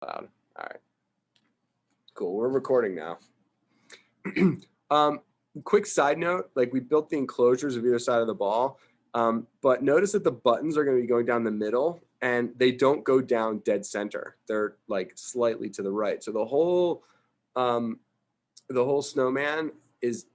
Loud. All right. Cool. We're recording now. Quick side note, like we built the enclosures of either side of the ball, but notice that the buttons are going to be going down the middle and they don't go down dead center. They're like slightly to the right. So the whole snowman is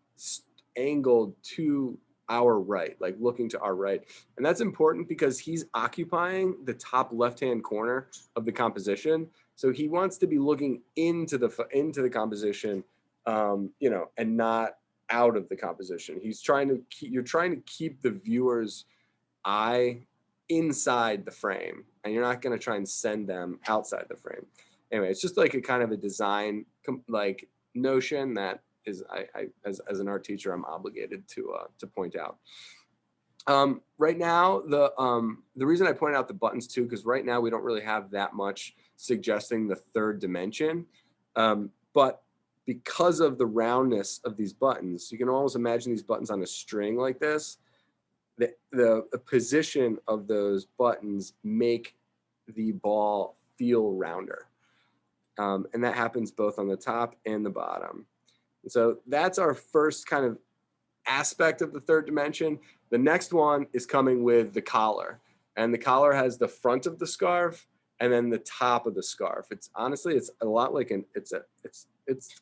angled to our right, like looking to our right. And that's important because he's occupying the top left-hand corner of the composition. So he wants to be looking into the composition, you know, and not out of the composition. You're trying to keep the viewer's eye inside the frame, and you're not going to try and send them outside the frame. Anyway, it's just like a kind of a design like notion that is as an art teacher, I'm obligated to point out. Right now, the reason I point out the buttons too, because right now we don't really have that much suggesting the third dimension, but because of the roundness of these buttons, you can almost imagine these buttons on a string like this. The position of those buttons make the ball feel rounder, and that happens both on the top and the bottom. So that's our first kind of aspect of the third dimension. The next one is coming with the collar, and the collar has the front of the scarf and then the top of the scarf. It's honestly, it's a lot like it's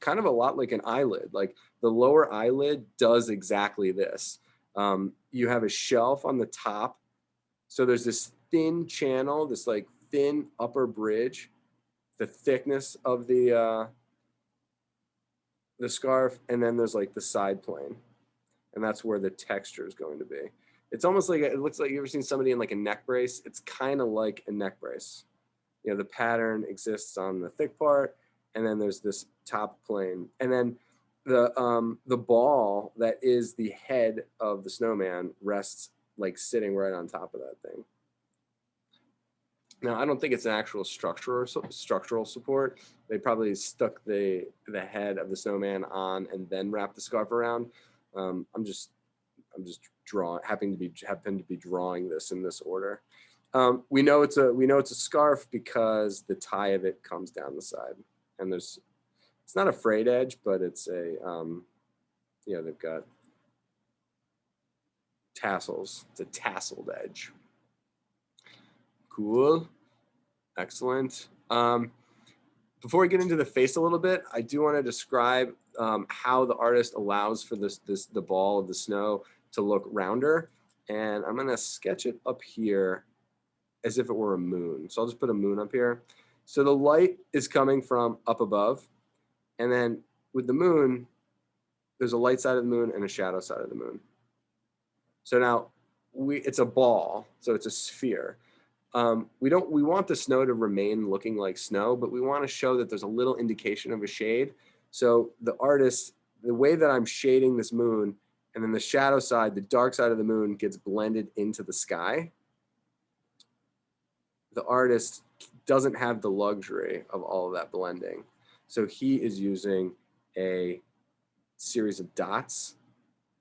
kind of a lot like an eyelid. Like the lower eyelid does exactly this. You have a shelf on the top. So there's this thin channel, this like thin upper bridge, the thickness of the scarf, and then there's like the side plane, and that's where the texture is going to be. It's almost like, it looks like, you ever seen somebody in like a neck brace? It's kind of like a neck brace. You know, the pattern exists on the thick part, and then there's this top plane, and then the ball that is the head of the snowman rests like sitting right on top of that thing. Now, I don't think it's an actual structural support. They probably stuck the head of the snowman on and then wrapped the scarf around. I'm just happen to be drawing this in this order. We know it's a scarf because the tie of it comes down the side, and it's not a frayed edge, but it's a you know, they've got tassels. It's a tasseled edge. Cool. Excellent. Before we get into the face a little bit, I do want to describe how the artist allows for the ball of the snow to look rounder. And I'm going to sketch it up here as if it were a moon. So I'll just put a moon up here. So the light is coming from up above. And then with the moon, there's a light side of the moon and a shadow side of the moon. So now it's a ball, so it's a sphere. We want the snow to remain looking like snow, but we want to show that there's a little indication of a shade. So the artist, the way that I'm shading this moon, and then the shadow side, the dark side of the moon gets blended into the sky. The artist doesn't have the luxury of all of that blending. So he is using a series of dots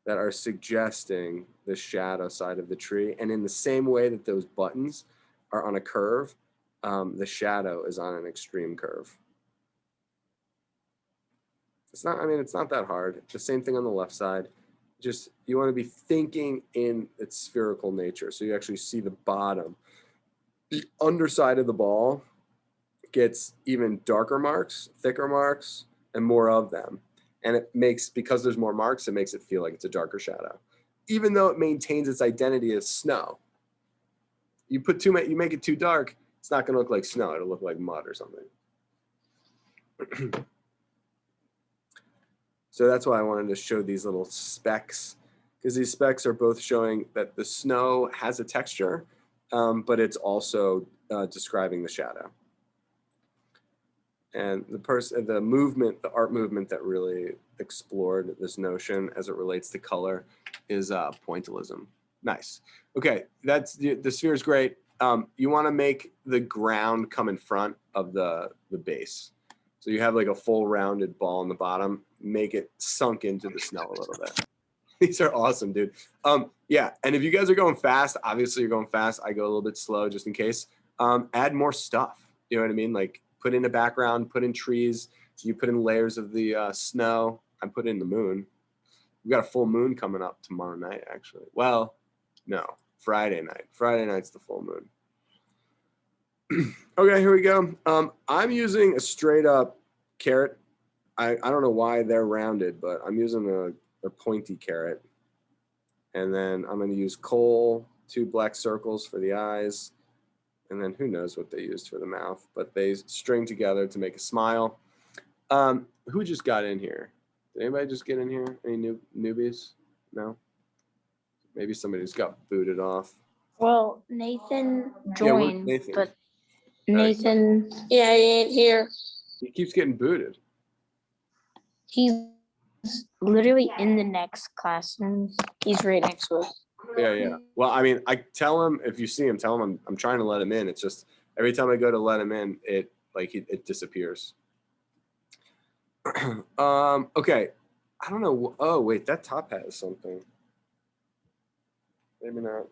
that are suggesting the shadow side of the tree. And in the same way that those buttons are on a curve, the shadow is on an extreme curve. It's not that hard. It's the same thing on the left side. Just, you want to be thinking in its spherical nature. So you actually see the bottom. The underside of the ball gets even darker marks, thicker marks, and more of them. And it makes, because there's more marks, it makes it feel like it's a darker shadow, even though it maintains its identity as snow. You make it too dark, it's not going to look like snow. It'll look like mud or something. So that's why I wanted to show these little specks, because these specks are both showing that the snow has a texture, but it's also describing the shadow. And the art movement that really explored this notion as it relates to color is Pointillism. Nice. Okay, the sphere is great. You want to make the ground come in front of the base. So you have like a full rounded ball on the bottom. Make it sunk into the snow a little bit. These are awesome, dude. Yeah, and if you guys are going fast, obviously you're going fast. I go a little bit slow just in case. Add more stuff. You know what I mean? Like, put in a background, put in trees. You put in layers of the snow. I put in the moon. We got a full moon coming up tomorrow night, actually. Well, no, Friday night. Friday night's the full moon. Okay, here we go. I'm using a straight up carrot. I don't know why they're rounded, but I'm using a pointy carrot. And then I'm going to use coal, 2 black circles for the eyes. And then who knows what they used for the mouth, but they string together to make a smile. Who just got in here? Did anybody just get in here? Any newbies? No? Maybe somebody just got booted off. Well, Nathan joined, yeah, Nathan? But Nathan, yeah, he ain't here. He keeps getting booted. He's literally in the next classroom. He's right next to us. Yeah. Well, I mean, I tell him, if you see him, tell him I'm trying to let him in. It's just every time I go to let him in, it disappears. Okay. I don't know. Oh, wait, that top hat is something. Maybe not.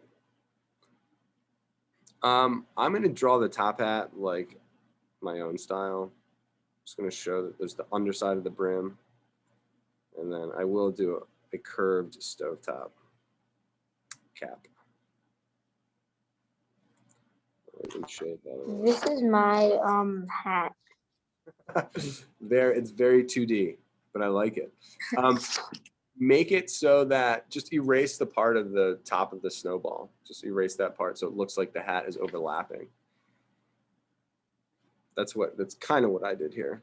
I'm going to draw the top hat like my own style. Just going to show that there's the underside of the brim. And then I will do a curved stovetop cap. This is my hat. It's very 2D, but I like it. Make it so that just erase the part of the top of the snowball. Just erase that part so it looks like the hat is overlapping. That's kind of what I did here.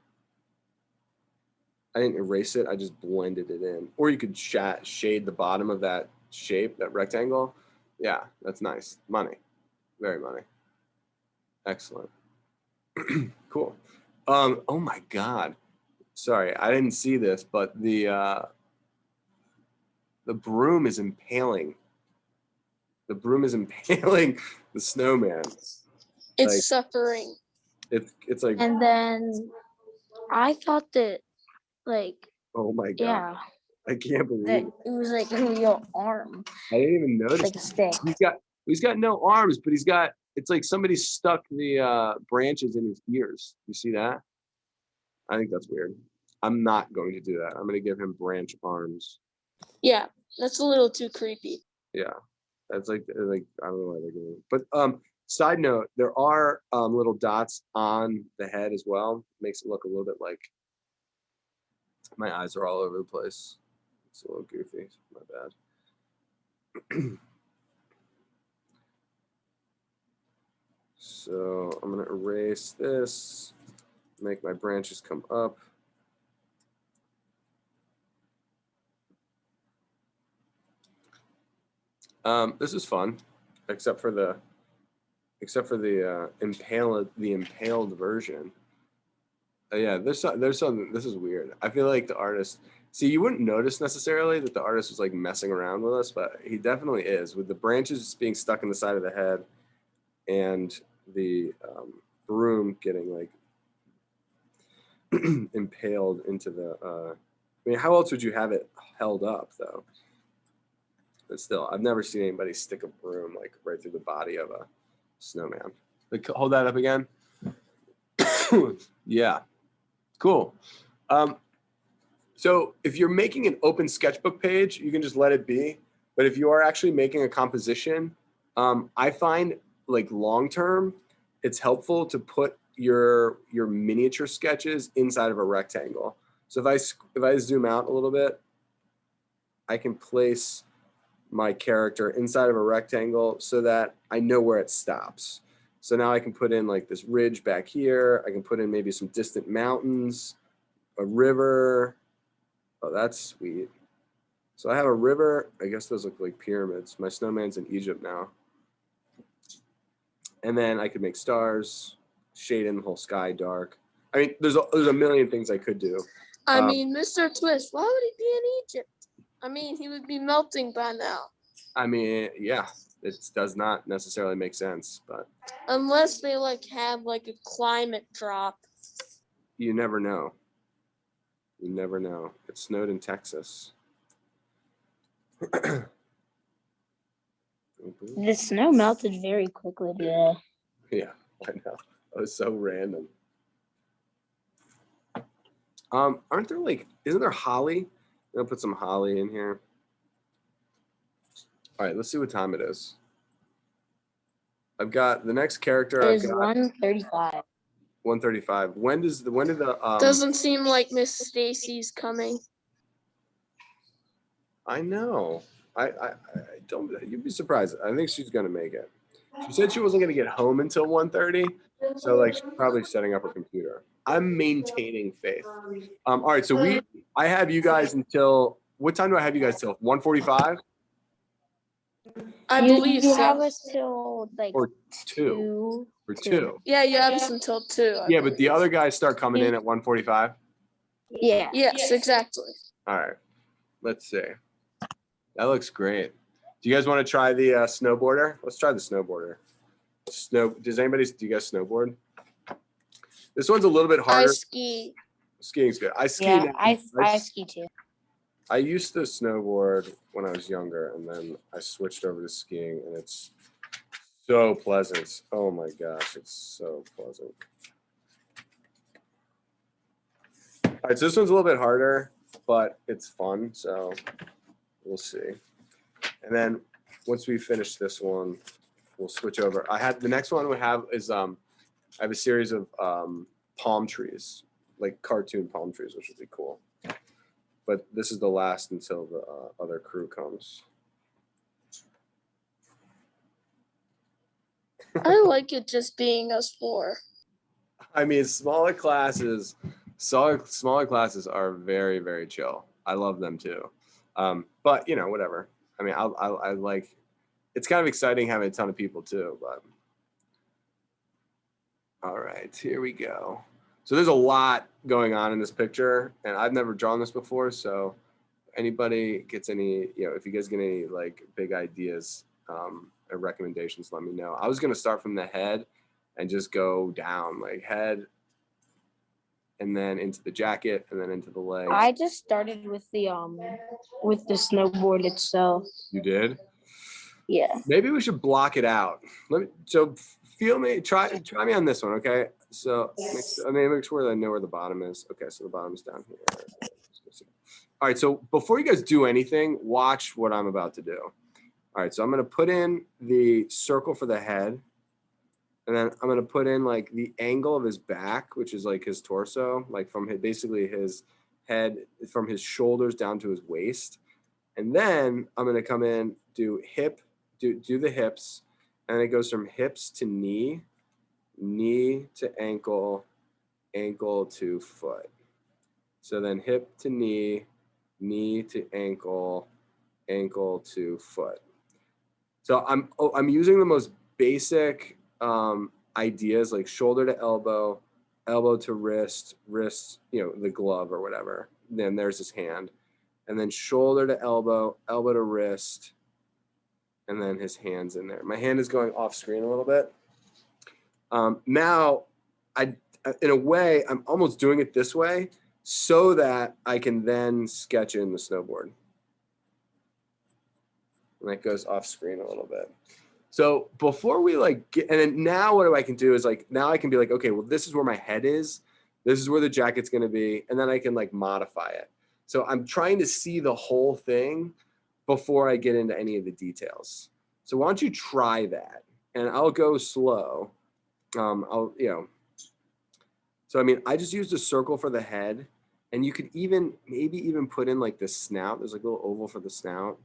I didn't erase it, I just blended it in. Or you could shade the bottom of that shape, that rectangle. Yeah, that's nice. Money. Very money. Excellent. Cool. Oh my God. Sorry, I didn't see this, but the broom is impaling. The broom is impaling the snowman. It's suffering. It's like. And then I thought that, like. Oh my God. Yeah. I can't believe it was like a real arm. I didn't even notice. Like a stick. He's got no arms, but it's like somebody stuck the branches in his ears. You see that? I think that's weird. I'm not going to do that. I'm going to give him branch arms. Yeah, that's a little too creepy. Yeah, that's like I don't know why they're doing it. But side note, there are little dots on the head as well. Makes it look a little bit like my eyes are all over the place. It's a little goofy. My bad. So I'm going to erase this, make my branches come up. This is fun, except for the impaled version. Yeah, there's something. This is weird. I feel like the artist. See, you wouldn't notice necessarily that the artist was like messing around with us, but he definitely is, with the branches being stuck in the side of the head, and the broom getting like impaled into the. I mean, how else would you have it held up though? But still, I've never seen anybody stick a broom like right through the body of a snowman. Like, hold that up again. Yeah, cool. So if you're making an open sketchbook page, you can just let it be. But if you are actually making a composition, I find like long term, it's helpful to put your miniature sketches inside of a rectangle. So if I zoom out a little bit, I can place my character inside of a rectangle so that I know where it stops. So now I can put in like this ridge back here. I can put in maybe some distant mountains, a river. Oh, that's sweet. So I have a river. I guess those look like pyramids. My snowman's in Egypt now. And then I could make stars, shade in the whole sky dark. I mean, there's a million things I could do. I mean, Mr. Twist, why would he be in Egypt? I mean, he would be melting by now. I mean, yeah, it does not necessarily make sense, but unless they like have like a climate drop. You never know. You never know. It snowed in Texas. The snow melted very quickly today. Yeah, I know. It was so random. Aren't there like, isn't there holly? I'm gonna put some holly in here. All right, let's see what time it is. I've got the next character. It I've is got 1:35. 135. When did the Doesn't seem like Miss Stacy's coming. I know. I don't. You'd be surprised. I think she's gonna make it. She said she wasn't gonna get home until 1:30, so like she's probably setting up her computer. I'm maintaining faith. All right, so I have you guys until what time do I have you guys till? 1:45 I You believe so. have us till like or 2 2. or 2? Yeah, you have us until 2. I Yeah, but the believe. other guys start coming in at 1:45. Yeah. Yes, exactly. All right, let's see. That looks great. Do you guys want to try the snowboarder? Let's try the snowboarder. Do you guys snowboard? This one's a little bit I harder. ski. Skiing's good. I ski Yeah, now. I ski too. I used to snowboard when I was younger, and then I switched over to skiing, and it's so pleasant. Oh my gosh, it's so pleasant. All right, so this one's a little bit harder, but it's fun, so we'll see. And then once we finish this one, we'll switch over. The next one we have is I have a series of palm trees, like cartoon palm trees, which would be cool. But this is the last until the other crew comes. I like it just being us 4. I mean, smaller classes are very, very chill. I love them too. But you know, whatever. I mean, I like. It's kind of exciting having a ton of people too. But all right, here we go. So there's a lot going on in this picture, and I've never drawn this before. So anybody gets any, if you guys get any like big ideas or recommendations, let me know. I was gonna start from the head and just go down, like head, and then into the jacket, and then into the legs. I just started with the snowboard itself. You did? Yeah. Maybe we should block it out. Try me on this one, okay? So make sure that I know where the bottom is. Okay, so the bottom is down here. All right, so before you guys do anything, watch what I'm about to do. All right, so I'm gonna put in the circle for the head, and then I'm gonna put in like the angle of his back, which is like his torso, like from basically his head, from his shoulders down to his waist. And then I'm gonna come in, do the hips, and it goes from hips to knee, knee to ankle, ankle to foot. So then hip to knee, knee to ankle, ankle to foot. So I'm using the most basic ideas, like shoulder to elbow, elbow to wrist, wrist, the glove or whatever. Then there's his hand. And then shoulder to elbow, elbow to wrist, and then his hand's in there. My hand is going off screen a little bit. Now, in a way, I'm almost doing it this way so that I can then sketch in the snowboard. And that goes off screen a little bit. So before we and then now what I can do is now I can be like, okay, well, this is where my head is. This is where the jacket's going to be. And then I can modify it. So I'm trying to see the whole thing before I get into any of the details. So why don't you try that? And I'll go slow. So I mean, I just used a circle for the head, and you could maybe even put in the snout. There's a little oval for the snout.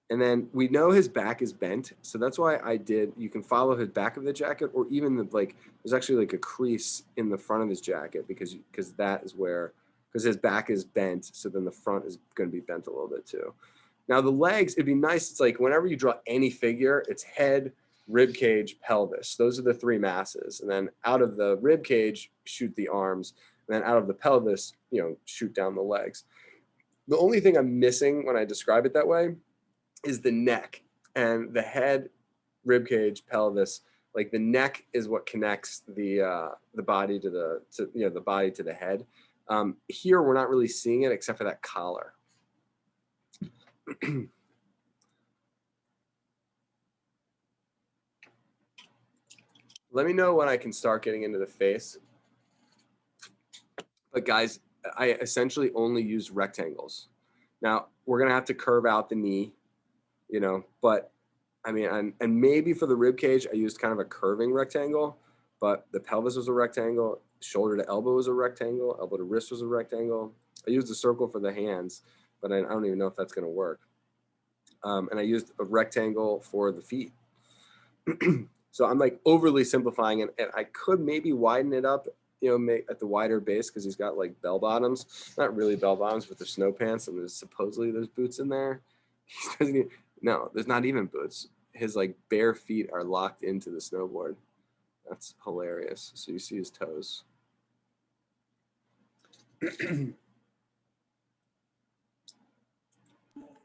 And then we know his back is bent. So that's why you can follow his back of the jacket, or even there's actually a crease in the front of his jacket because that is because his back is bent. So then the front is going to be bent a little bit too. Now the legs, it'd be nice. It's whenever you draw any figure, it's head, rib cage, pelvis. Those are the 3 masses. And then out of the rib cage, shoot the arms. And then out of the pelvis, shoot down the legs. The only thing I'm missing when I describe it that way is the neck, and the head, rib cage, pelvis. The neck is what connects the body to the body to the head. Here we're not really seeing it except for that collar. Let me know when I can start getting into the face. But guys, I essentially only use rectangles. Now we're gonna have to curve out the knee, you know, but I mean, and maybe for the rib cage, I used kind of a curving rectangle, but the pelvis was a rectangle, shoulder to elbow was a rectangle, elbow to wrist was a rectangle. I used a circle for the hands, but I don't even know if that's gonna work. And I used a rectangle for the feet. So I'm like overly simplifying it, and I could maybe widen it up, you know, make at the wider base because he's got like bell bottoms, not really bell bottoms, but they're snow pants, and there's supposedly there's boots in there. He doesn't even, no, there's not even boots. His like bare feet are locked into the snowboard. That's hilarious. So you see his toes.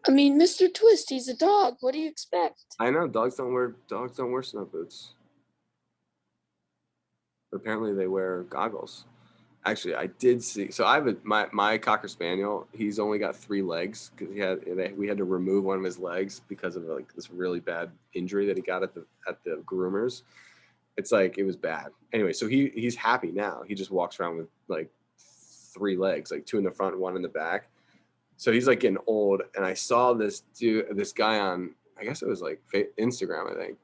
I mean, Mr. Twist, he's a dog. What do you expect? I know dogs don't wear snow boots. But apparently they wear goggles. Actually, I did see. So I have my Cocker Spaniel. He's only got 3 legs because we had to remove one of his legs because of like this really bad injury that he got at the groomers. It's like it was bad. Anyway, so he's happy now. He just walks around with like 3 legs, like 2 in the front, 1 in the back. So he's like getting old. And I saw this guy on, I guess it was like Instagram, I think,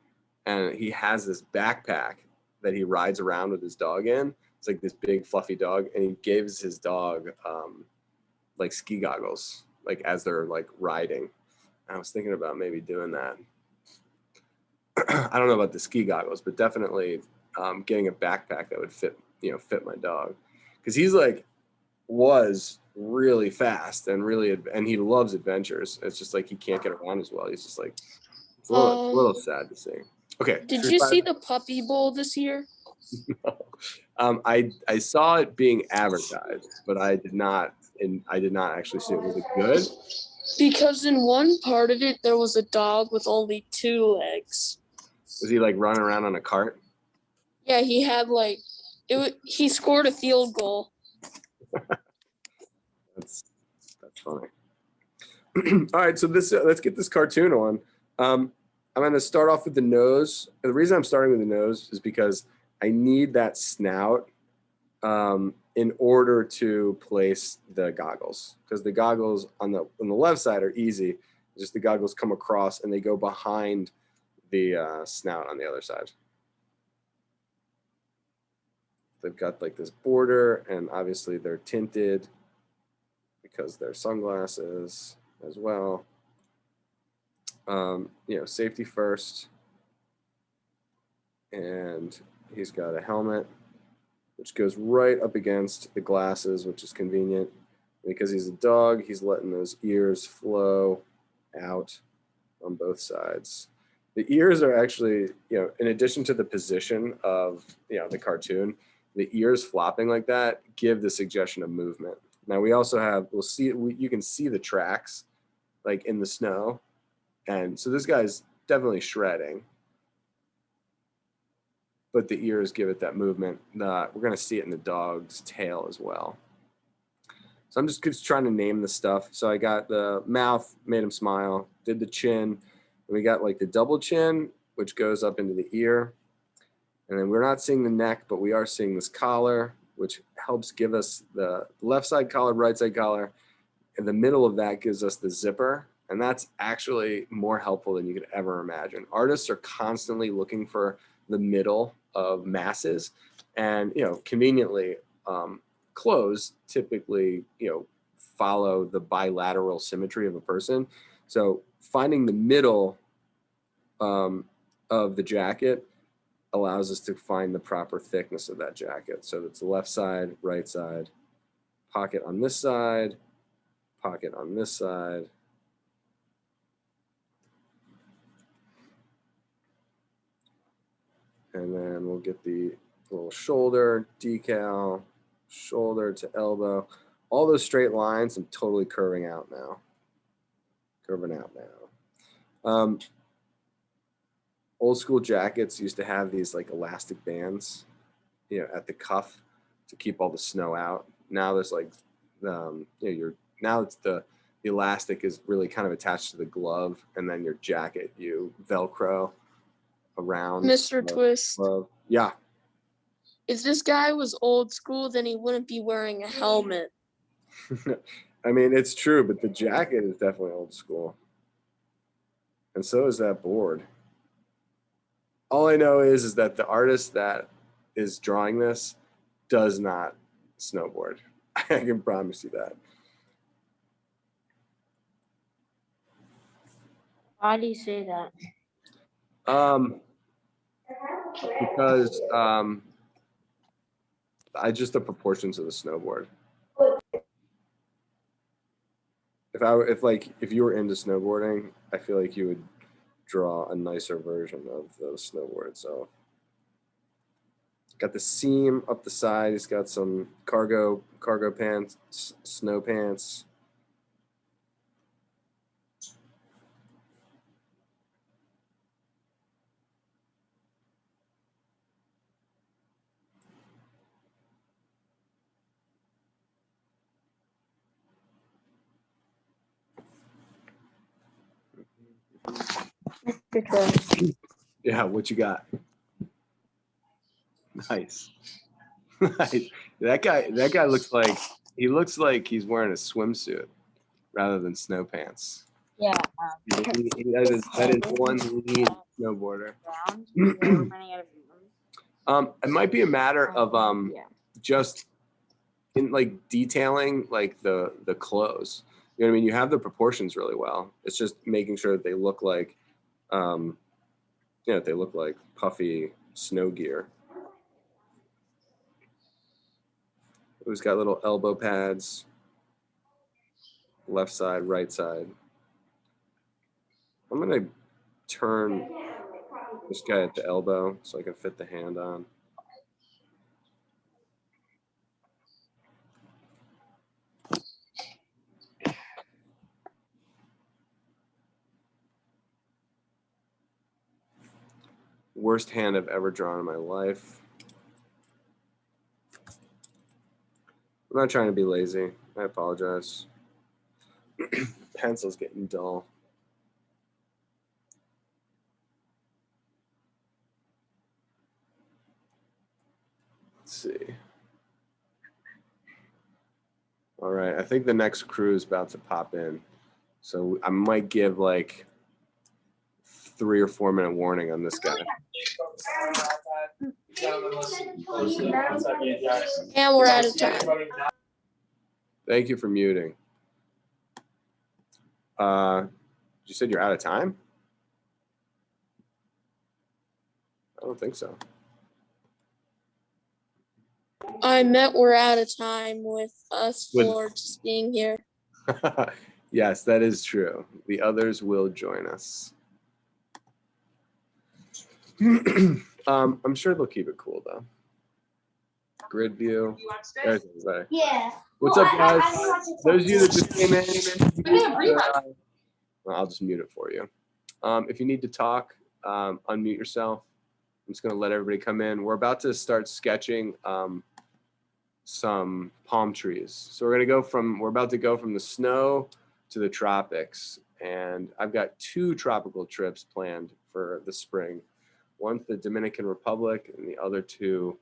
and he has this backpack that he rides around with his dog in. It's like this big fluffy dog, and he gives his dog like ski goggles, like as they're like riding. And I was thinking about maybe doing that. I don't know about the ski goggles, but definitely getting a backpack that would fit my dog, because he's like was really fast and he loves adventures. It's just like he can't get around as well. He's just like it's a little sad to see. Okay. Did you see the Puppy Bowl this year? I saw it being advertised, but I did not actually see it. Was it good? Because in one part of it, there was a dog with only 2 legs. Was he like running around on a cart? Yeah, he had like he scored a field goal. That's funny. All right, so let's get this cartoon on. I'm going to start off with the nose. The reason I'm starting with the nose is because I need that snout in order to place the goggles, because the goggles on the left side are easy. Just the goggles come across and they go behind the snout on the other side. They've got like this border, and obviously they're tinted because they're sunglasses as well. Safety first. And he's got a helmet which goes right up against the glasses, which is convenient. Because he's a dog, he's letting those ears flow out on both sides. The ears are actually, in addition to the position of, the cartoon, the ears flopping like that give the suggestion of movement. Now we also have, you can see the tracks like in the snow. And so this guy's definitely shredding, but the ears give it that movement. We're going to see it in the dog's tail as well. So I'm just trying to name the stuff. So I got the mouth, made him smile, did the chin. And we got like the double chin, which goes up into the ear. And then we're not seeing the neck, but we are seeing this collar, which helps give us the left side collar, right side collar. And the middle of that gives us the zipper. And that's actually more helpful than you could ever imagine. Artists are constantly looking for the middle of masses. And, conveniently, clothes typically, follow the bilateral symmetry of a person. So finding the middle of the jacket allows us to find the proper thickness of that jacket. So it's the left side, right side, pocket on this side, pocket on this side. And then we'll get the little shoulder decal, shoulder to elbow. All those straight lines, I'm totally curving out now. Old school jackets used to have these like elastic bands, at the cuff to keep all the snow out. Now there's like, now it's the elastic is really kind of attached to the glove, and then your jacket, you Velcro around. Mr. Twist. Yeah. If this guy was old school, then he wouldn't be wearing a helmet. I mean, it's true, but the jacket is definitely old school. And so is that board. All I know is that the artist that is drawing this does not snowboard. I can promise you that. Why do you say that? Because the proportions of the snowboard. If you were into snowboarding, I feel like you would draw a nicer version of the snowboard itself. Got the seam up the side. He's got some cargo pants, snow pants. Mr. Twist. Yeah, what you got? Nice. Nice. That guy looks like he's wearing a swimsuit rather than snow pants. Yeah. That is one lead snowboarder. It might be a matter of just in like detailing like the clothes. You know what I mean? You have the proportions really well. It's just making sure that they look like they look like puffy snow gear. Who's got little elbow pads, left side, right side. I'm gonna turn this guy at the elbow so I can fit the hand on. Worst hand I've ever drawn in my life. I'm not trying to be lazy. I apologize. Pencil's getting dull. Let's see. All right, I think the next crew is about to pop in. So I might give like 3 or 4 minute warning on this guy. And we're out of time. Thank you for muting. You said you're out of time? I don't think so. I meant we're out of time with us four just being here. Yes, that is true. The others will join us. I'm sure they'll keep it cool though. Grid view. There's everybody. Yeah. What's up, guys? Those of you that just came in, well, I'll just mute it for you. If you need to talk, unmute yourself. I'm just going to let everybody come in. We're about to start sketching some palm trees. So we're about to go from the snow to the tropics. And I've got 2 tropical trips planned for the spring. One to the Dominican Republic and the other to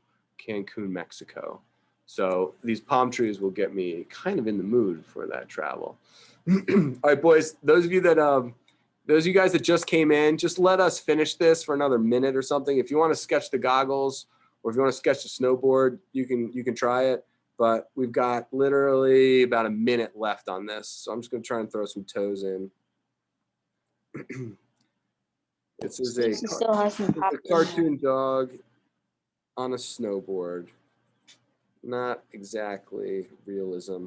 Cancun, Mexico. So these palm trees will get me kind of in the mood for that travel. All right, boys, those of you guys that just came in, just let us finish this for another minute or something. If you want to sketch the goggles or if you want to sketch the snowboard, you can try it. But we've got literally about a minute left on this. So I'm just going to try and throw some toes in. This is a cartoon dog on a snowboard. Not exactly realism.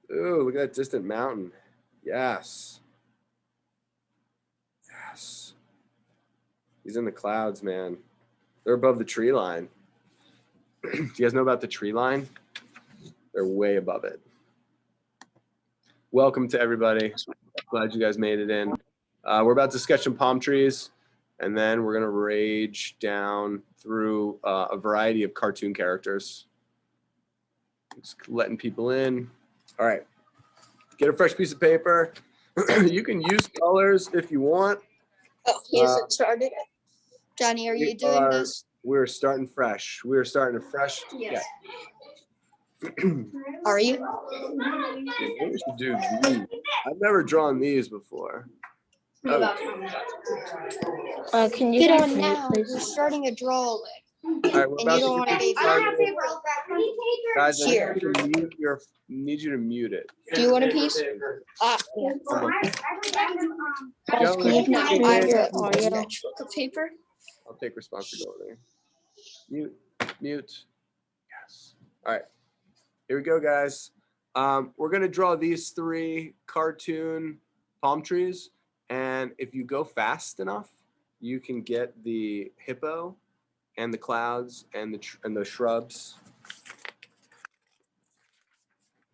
Ooh, look at that distant mountain. Yes. Yes. He's in the clouds, man. They're above the tree line. Do you guys know about the tree line? They're way above it. Welcome to everybody. Glad you guys made it in. We're about to sketch some palm trees, and then we're going to rage down through a variety of cartoon characters. Just letting people in. All right. Get a fresh piece of paper. You can use colors if you want. Oh, he hasn't started it. Johnny, are you We doing are- this? We're starting fresh. We're starting a fresh. Yes. Yeah. Are you? Maybe we should do these. I've never drawn these before. Oh, Can you Get guys on mute, now. We're please? starting a drawing. all right, we're And about you don't to want get to be. this started. Guys, I need Here. you to mute your. Need you to mute it. Do you want a piece? Yeah. Guys, can you No, mute I have your a audio? sketchbook of paper. I'll take responsibility. Mute. Mute. Yes. All right. Here we go, guys. We're gonna draw these 3 cartoon palm trees, and if you go fast enough, you can get the hippo, and the clouds, and the shrubs.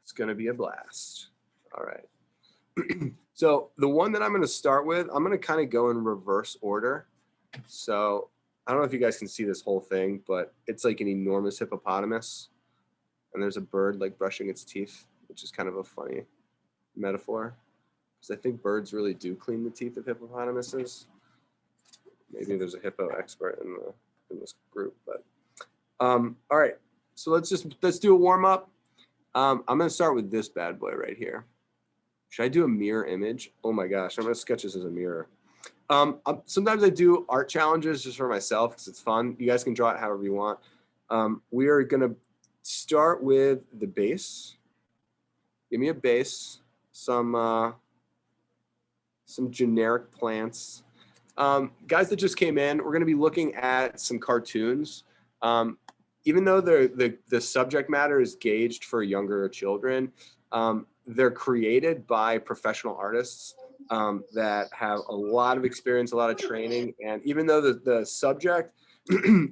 It's gonna be a blast. All right. So the one that I'm gonna start with, I'm gonna kind of go in reverse order. So I don't know if you guys can see this whole thing, but it's like an enormous hippopotamus. And there's a bird like brushing its teeth, which is kind of a funny metaphor. Because I think birds really do clean the teeth of hippopotamuses. Maybe there's a hippo expert in this group, but all right. So let's do a warm up. I'm gonna start with this bad boy right here. Should I do a mirror image? Oh my gosh, I'm gonna sketch this as a mirror. Sometimes I do art challenges just for myself because it's fun. You guys can draw it however you want. We are gonna start with the base. Give me a base, some generic plants. Guys that just came in, we're gonna be looking at some cartoons. Even though the subject matter is gauged for younger children, they're created by professional artists that have a lot of experience, a lot of training. And even though the subject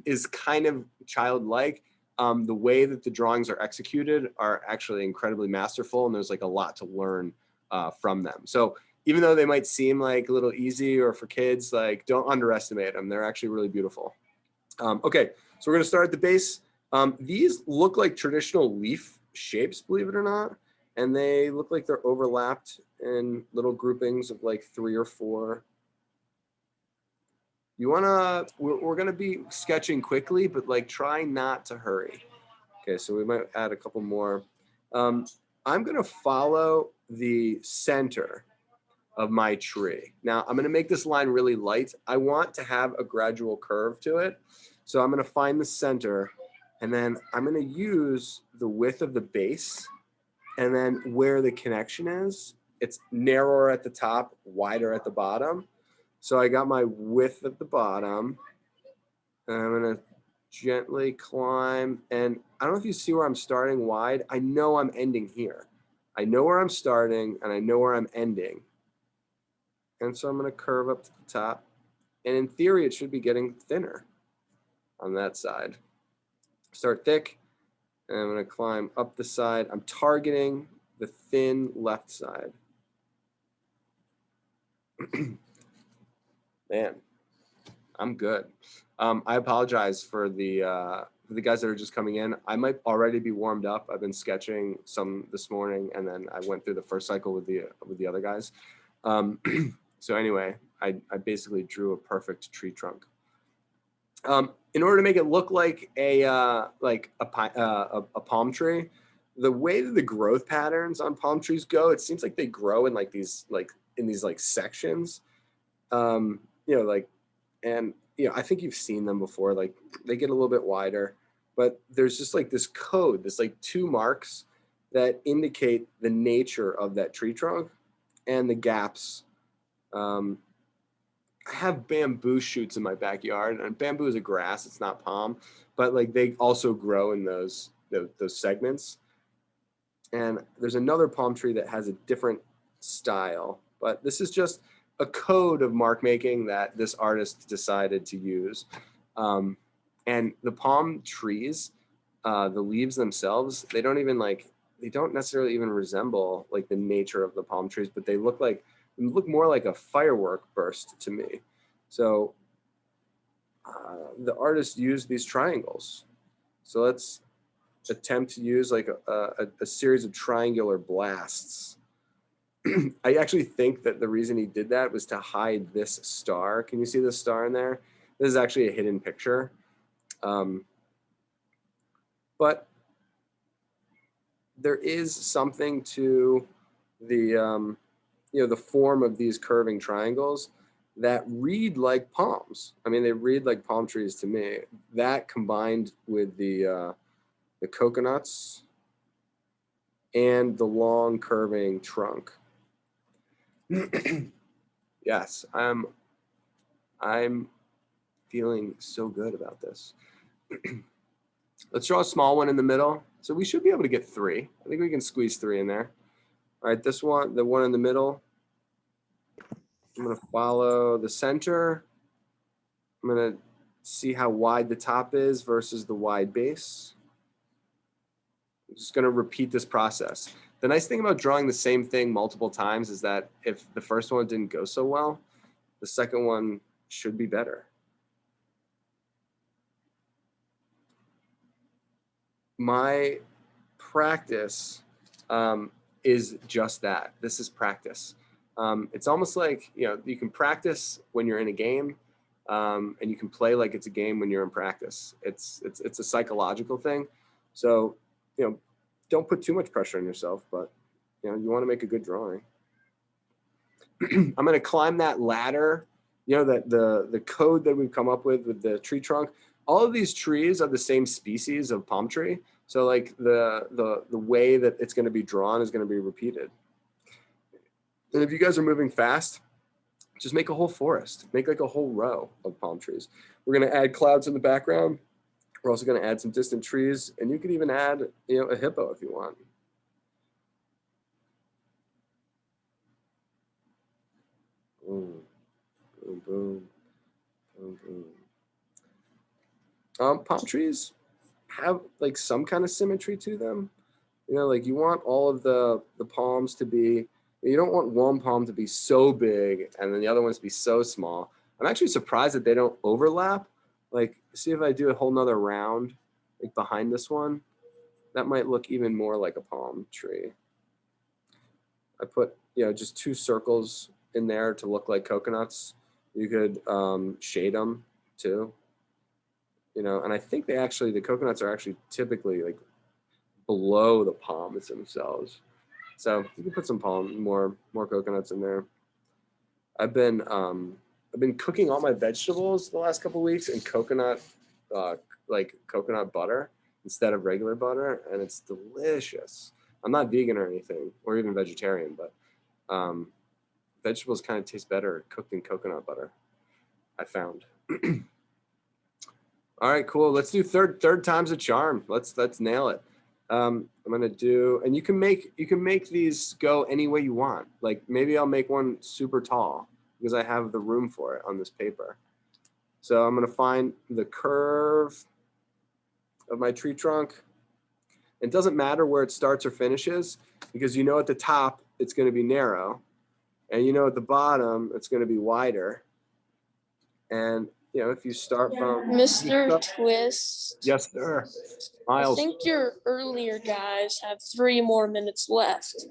is kind of childlike, the way that the drawings are executed are actually incredibly masterful, and there's like a lot to learn from them. So even though they might seem like a little easy or for kids, like don't underestimate them. They're actually really beautiful. Okay, so we're gonna start at the base. These look like traditional leaf shapes, believe it or not, and they look like they're overlapped in little groupings of like 3 or 4. We're gonna be sketching quickly, but like try not to hurry. Okay, so we might add a couple more. I'm gonna follow the center of my tree. Now I'm gonna make this line really light. I want to have a gradual curve to it. So I'm gonna find the center, and then I'm gonna use the width of the base, and then where the connection is, it's narrower at the top, wider at the bottom. So I got my width at the bottom, and I'm gonna gently climb. And I don't know if you see where I'm starting wide. I know I'm ending here. I know where I'm starting, and I know where I'm ending. And so I'm gonna curve up to the top. And in theory, it should be getting thinner on that side. Start thick, and I'm gonna climb up the side. I'm targeting the thin left side. Man, I'm good. I apologize for the guys that are just coming in. I might already be warmed up. I've been sketching some this morning, and then I went through the first cycle with the other guys. So anyway, I basically drew a perfect tree trunk. In order to make it look like a palm tree, the way that the growth patterns on palm trees go, it seems like they grow in these sections. I think you've seen them before. Like they get a little bit wider, but there's just like this code, this like 2 marks that indicate the nature of that tree trunk and the gaps. I have bamboo shoots in my backyard, and bamboo is a grass, it's not palm, but like they also grow in those segments. And there's another palm tree that has a different style, but this is just a code of mark making that this artist decided to use. And the palm trees, the leaves themselves, they don't necessarily even resemble like the nature of the palm trees, but they look more like a firework burst to me. So the artist used these triangles. So let's attempt to use like a series of triangular blasts. I actually think that the reason he did that was to hide this star. Can you see the star in there? This is actually a hidden picture. But there is something to the, the form of these curving triangles that read like palms. I mean, they read like palm trees to me. That combined with the coconuts and the long curving trunk. Yes, I'm feeling so good about this. Let's draw a small one in the middle. So we should be able to get 3. I think we can squeeze 3 in there. All right, this one, the one in the middle. I'm gonna follow the center. I'm gonna see how wide the top is versus the wide base. I'm just gonna repeat this process. The nice thing about drawing the same thing multiple times is that if the first one didn't go so well, the second one should be better. My practice is just that. This is practice. It's almost like, you can practice when you're in a game, and you can play like it's a game when you're in practice. It's a psychological thing. So, don't put too much pressure on yourself, but you want to make a good drawing. I'm going to climb that ladder, that the code that we've come up with the tree trunk. All of these trees are the same species of palm tree. So like the way that it's going to be drawn is going to be repeated. And if you guys are moving fast, just make a whole forest, make like a whole row of palm trees. We're going to add clouds in the background. We're also going to add some distant trees, and you could even add, a hippo if you want. Boom, boom, boom, boom, boom. Palm trees have like some kind of symmetry to them. Like you want all of the palms to be, you don't want one palm to be so big and then the other ones to be so small. I'm actually surprised that they don't overlap. Like, see if I do a whole nother round, like behind this one, that might look even more like a palm tree. I put, just 2 circles in there to look like coconuts. You could shade them too. And I think the coconuts are actually typically like below the palms themselves. So you can put some more coconuts in there. I've been cooking all my vegetables the last couple of weeks in coconut, like coconut butter instead of regular butter, and it's delicious. I'm not vegan or anything, or even vegetarian, but vegetables kind of taste better cooked in coconut butter, I found. All right, cool. Let's do third time's a charm. Let's nail it. I'm gonna do, and you can make these go any way you want. Like maybe I'll make one super tall because I have the room for it on this paper. So I'm gonna find the curve of my tree trunk. It doesn't matter where it starts or finishes because at the top it's gonna be narrow, and at the bottom it's gonna be wider. And if you start from Mr. Twist. Yes, sir. I Miles. think your earlier guys have 3 more minutes left.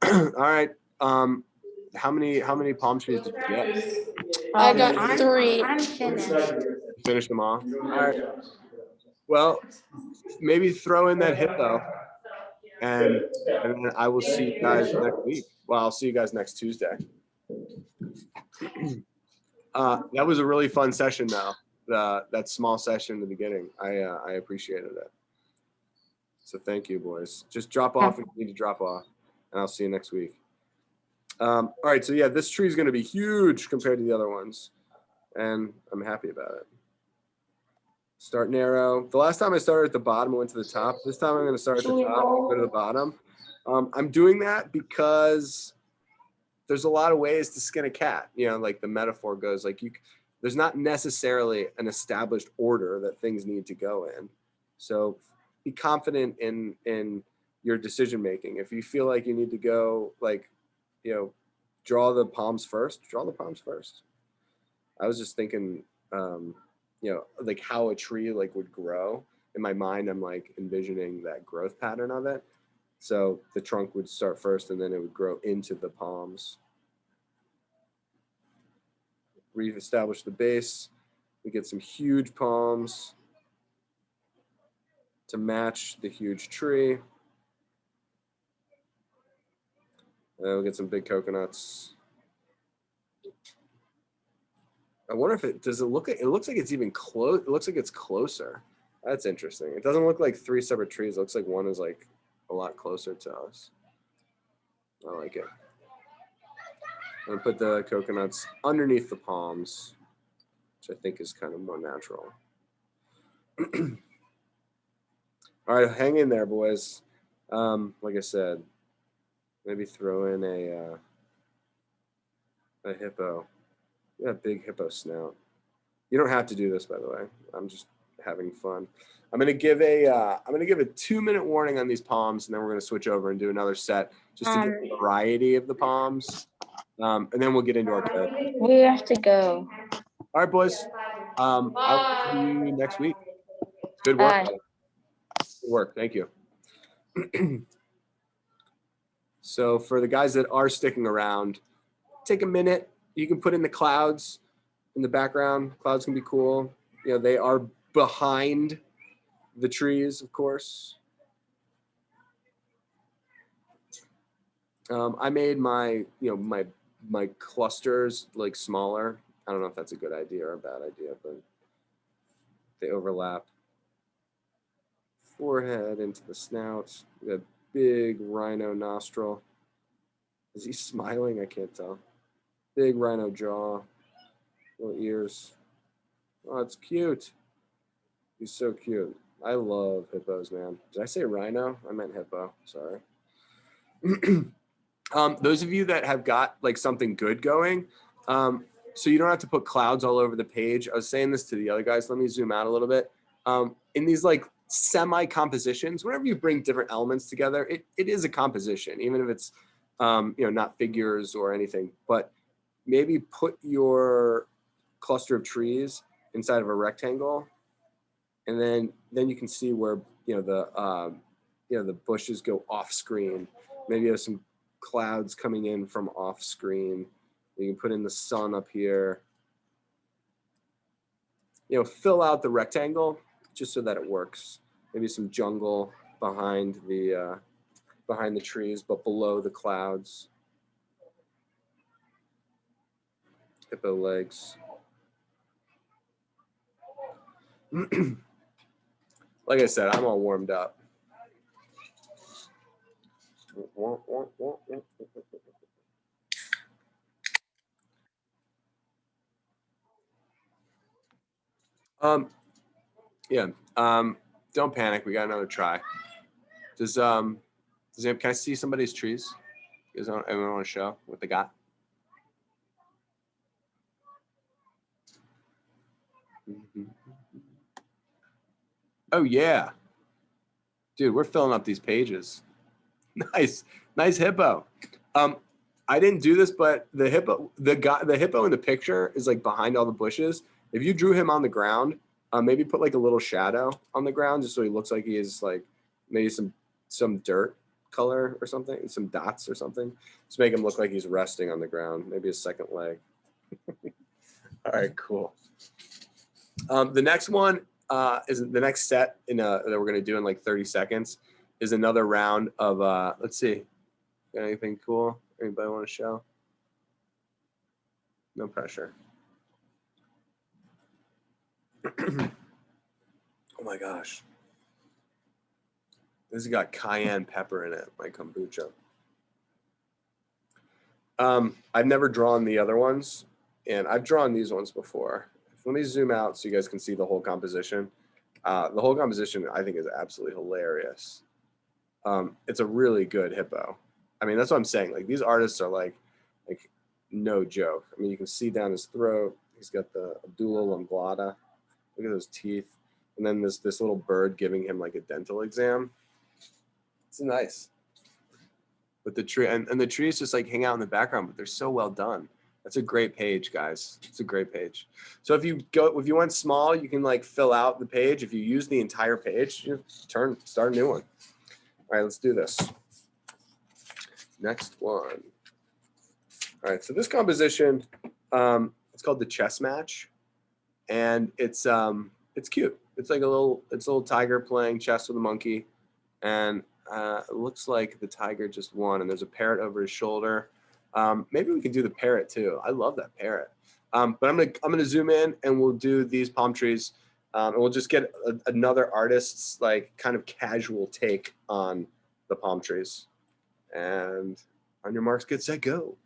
All right. How many palm trees did you get? I got 3. I'm finished. Finish them all. All right. Well, maybe throw in that hippo, and then I will see you guys next week. Well, I'll see you guys next Tuesday. That was a really fun session, though. That small session in the beginning, I appreciated it. So thank you, boys. Just drop off if you need to drop off, and I'll see you next week. All right, so yeah, this tree is going to be huge compared to the other ones, and I'm happy about it. Start narrow. The last time I started at the bottom, I went to the top. This time I'm going to start at the top, go to the bottom. I'm doing that because there's a lot of ways to skin a cat. Like the metaphor goes, like there's not necessarily an established order that things need to go in. So be confident in your decision making. If you feel like you need to go like, draw the palms first, draw the palms first. I was just thinking, like how a tree like would grow. In my mind, I'm like envisioning that growth pattern of it. So the trunk would start first and then it would grow into the palms. Reestablish the base. We get some huge palms to match the huge tree. And then we'll get some big coconuts. I wonder if it look like, it looks like it's even close. It looks like it's closer. That's interesting. It doesn't look like 3 separate trees. It looks like one is like a lot closer to us. I like it. I'm gonna put the coconuts underneath the palms, which I think is kind of more natural. All right, hang in there, boys. Like I said, maybe throw in a hippo. Yeah, big hippo snout. You don't have to do this, by the way. I'm just having fun. I'm gonna give a 2-minute warning on these palms, and then we're gonna switch over and do another set just to get a variety of the palms, and then we'll get into our character. We have to go. All right, boys. I'll see you next week. Good work. Bye. Good work. Thank you. So for the guys that are sticking around, take a minute. You can put in the clouds in the background. Clouds can be cool. You know, they are behind the trees, of course. I made my clusters like smaller. I don't know if that's a good idea or a bad idea, but they overlap. Forehead into the snout. We got big rhino nostril. Is he smiling? I can't tell. Big rhino jaw. Little ears. Oh, it's cute. He's so cute. I love hippos, man. Did I say rhino? I meant hippo. Sorry. Those of you that have got like something good going, so you don't have to put clouds all over the page. I was saying this to the other guys. Let me zoom out a little bit. In these like semi-compositions, whenever you bring different elements together, it is a composition, even if it's not figures or anything. But maybe put your cluster of trees inside of a rectangle, and then you can see where the bushes go off screen. Maybe you have some clouds coming in from off screen. You can put in the sun up here. Fill out the rectangle just so that it works. Maybe some jungle behind the trees, but below the clouds. Hippo legs. Like I said, I'm all warmed up. Don't panic. We got another try. Can I see somebody's trees? Does anyone want to show what they got? Oh yeah, dude, we're filling up these pages. Nice hippo. I didn't do this, but the hippo in the picture is like behind all the bushes. If you drew him on the ground, maybe put like a little shadow on the ground just so he looks like he is like maybe some dirt color or something, some dots or something. Just make him look like he's resting on the ground, maybe a second leg. All right, cool. The next one is the next set that we're gonna do in like 30 seconds is another round of let's see. Got anything cool? Anybody want to show? No pressure. Oh my gosh. This has got cayenne pepper in it, my kombucha. I've never drawn the other ones, and I've drawn these ones before. Let me zoom out so you guys can see the whole composition. The whole composition I think is absolutely hilarious. It's a really good hippo. I mean, that's what I'm saying. Like these artists are like no joke. I mean, you can see down his throat. He's got the Abdullah Lamglada. Look at those teeth. And then this little bird giving him like a dental exam. It's nice. But the tree and the trees just like hang out in the background, but they're so well done. That's a great page, guys. It's a great page. So if you went small, you can like fill out the page. If you use the entire page, start a new one. All right, let's do this. Next one. All right, so this composition, it's called the chess match, and it's cute. It's like a little tiger playing chess with a monkey, and it looks like the tiger just won, and there's a parrot over his shoulder. Maybe we can do the parrot too. I love that parrot. But I'm gonna zoom in, and we'll do these palm trees, and we'll just get another artist's like kind of casual take on the palm trees. And on your marks, get set, go.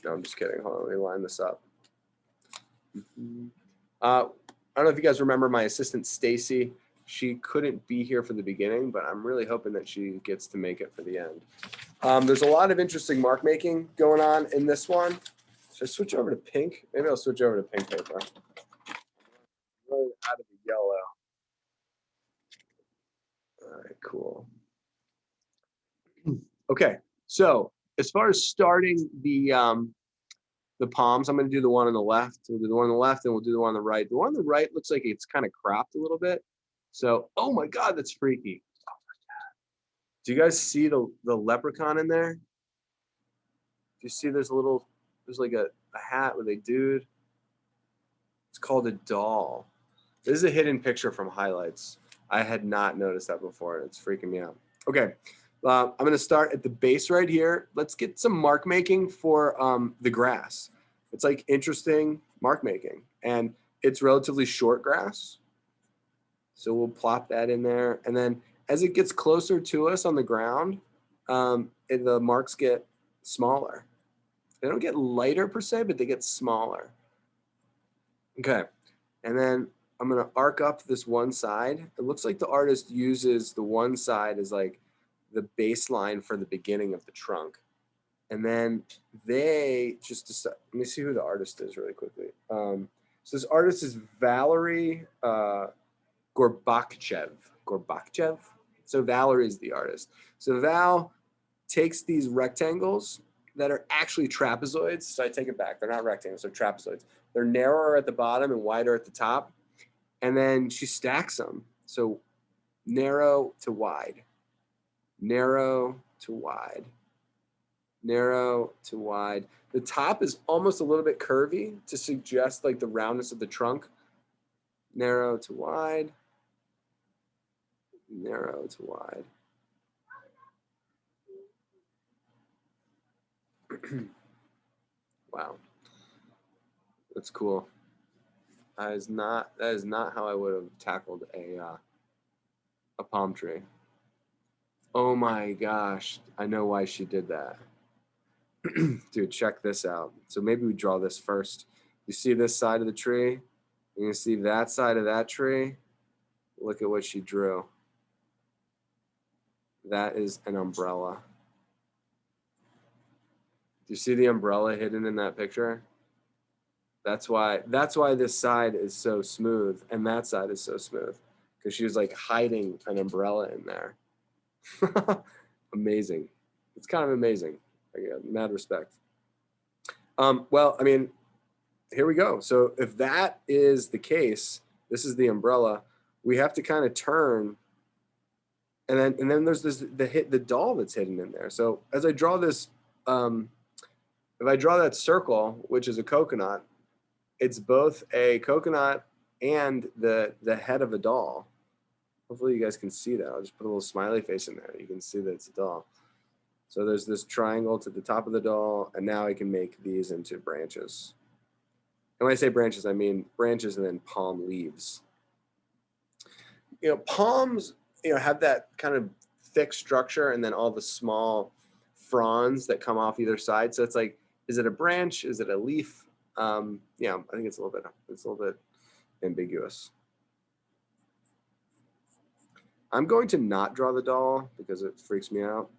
No, I'm just kidding. Hold on, let me line this up. I don't know if you guys remember my assistant Stacy. She couldn't be here for the beginning, but I'm really hoping that she gets to make it for the end. There's a lot of interesting mark making going on in this one. Should I switch over to pink? Maybe I'll switch over to pink paper. Really out of the yellow. All right, cool. Okay, so as far as starting the palms, I'm going to do the one on the left. We'll do the one on the left, and we'll do the one on the right. The one on the right looks like it's kind of cropped a little bit. So, oh my God, that's freaky. Do you guys see the leprechaun in there? Do you see there's like a hat with a dude? It's called a doll. This is a hidden picture from highlights. I had not noticed that before, and it's freaking me out. Okay, I'm going to start at the base right here. Let's get some mark making for the grass. It's like interesting mark making, and it's relatively short grass. So we'll plop that in there. And then as it gets closer to us on the ground, the marks get smaller. They don't get lighter per se, but they get smaller. Okay, and then I'm going to arc up this one side. It looks like the artist uses the one side as like the baseline for the beginning of the trunk. And then they just decide, let me see who the artist is really quickly. So this artist is Valerie Gorbachchev. So Valerie's the artist. So Val takes these rectangles that are actually trapezoids. So I take it back. They're not rectangles, they're trapezoids. They're narrower at the bottom and wider at the top. And then she stacks them. So narrow to wide, narrow to wide, narrow to wide. The top is almost a little bit curvy to suggest like the roundness of the trunk. Narrow to wide, narrow to wide. Wow, that's cool. That is not how I would have tackled a palm tree. Oh my gosh, I know why she did that. Dude, check this out. So maybe we draw this first. You see this side of the tree? And you see that side of that tree? Look at what she drew. That is an umbrella. Do you see the umbrella hidden in that picture? That's why this side is so smooth and that side is so smooth, because she was like hiding an umbrella in there. Amazing. It's kind of amazing. I get mad respect. Well, I mean, here we go. So if that is the case, this is the umbrella. We have to kind of turn, and then there's the doll that's hidden in there. So as I draw this, if I draw that circle, which is a coconut, it's both a coconut and the head of a doll. Hopefully you guys can see that. I'll just put a little smiley face in there. You can see that it's a doll. So there's this triangle to the top of the doll, and now I can make these into branches. And when I say branches, I mean branches and then palm leaves. You know, palms, have that kind of thick structure and then all the small fronds that come off either side. So it's like, is it a branch? Is it a leaf? Yeah, I think it's a little bit ambiguous. I'm going to not draw the doll because it freaks me out.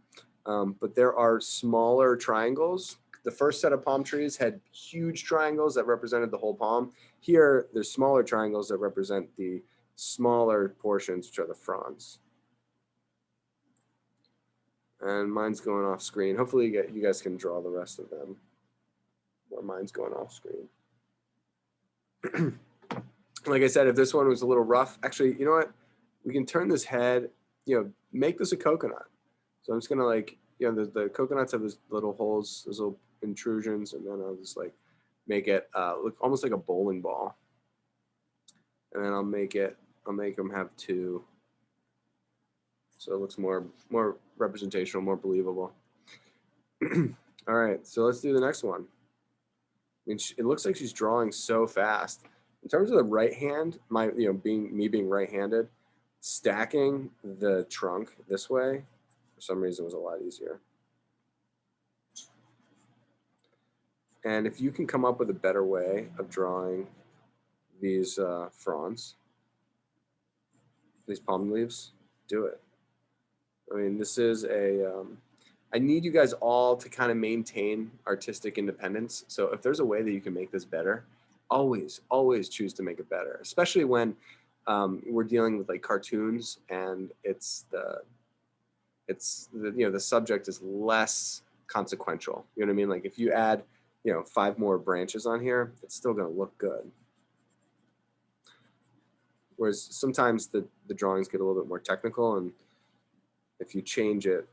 But there are smaller triangles. The first set of palm trees had huge triangles that represented the whole palm. Here, there's smaller triangles that represent the smaller portions, which are the fronds. And mine's going off screen. Hopefully you guys can draw the rest of them. Or mine's going off screen. Like I said, if this one was a little rough, actually, you know what? We can turn this head, make this a coconut. So I'm just gonna you know, the coconuts have those little holes, those little intrusions, and then I'll just like make it look almost like a bowling ball. And then I'll make them have two. So it looks more representational, more believable. All right, so let's do the next one. I mean, it looks like she's drawing so fast. In terms of the right hand, being right-handed, stacking the trunk this way for some reason was a lot easier. And if you can come up with a better way of drawing these fronds, these palm leaves, do it. I mean, this is I need you guys all to kind of maintain artistic independence. So if there's a way that you can make this better, always choose to make it better, especially when we're dealing with like cartoons and the subject is less consequential. You know what I mean? Like if you add, 5 more branches on here, it's still going to look good. Whereas sometimes the drawings get a little bit more technical, and if you change it,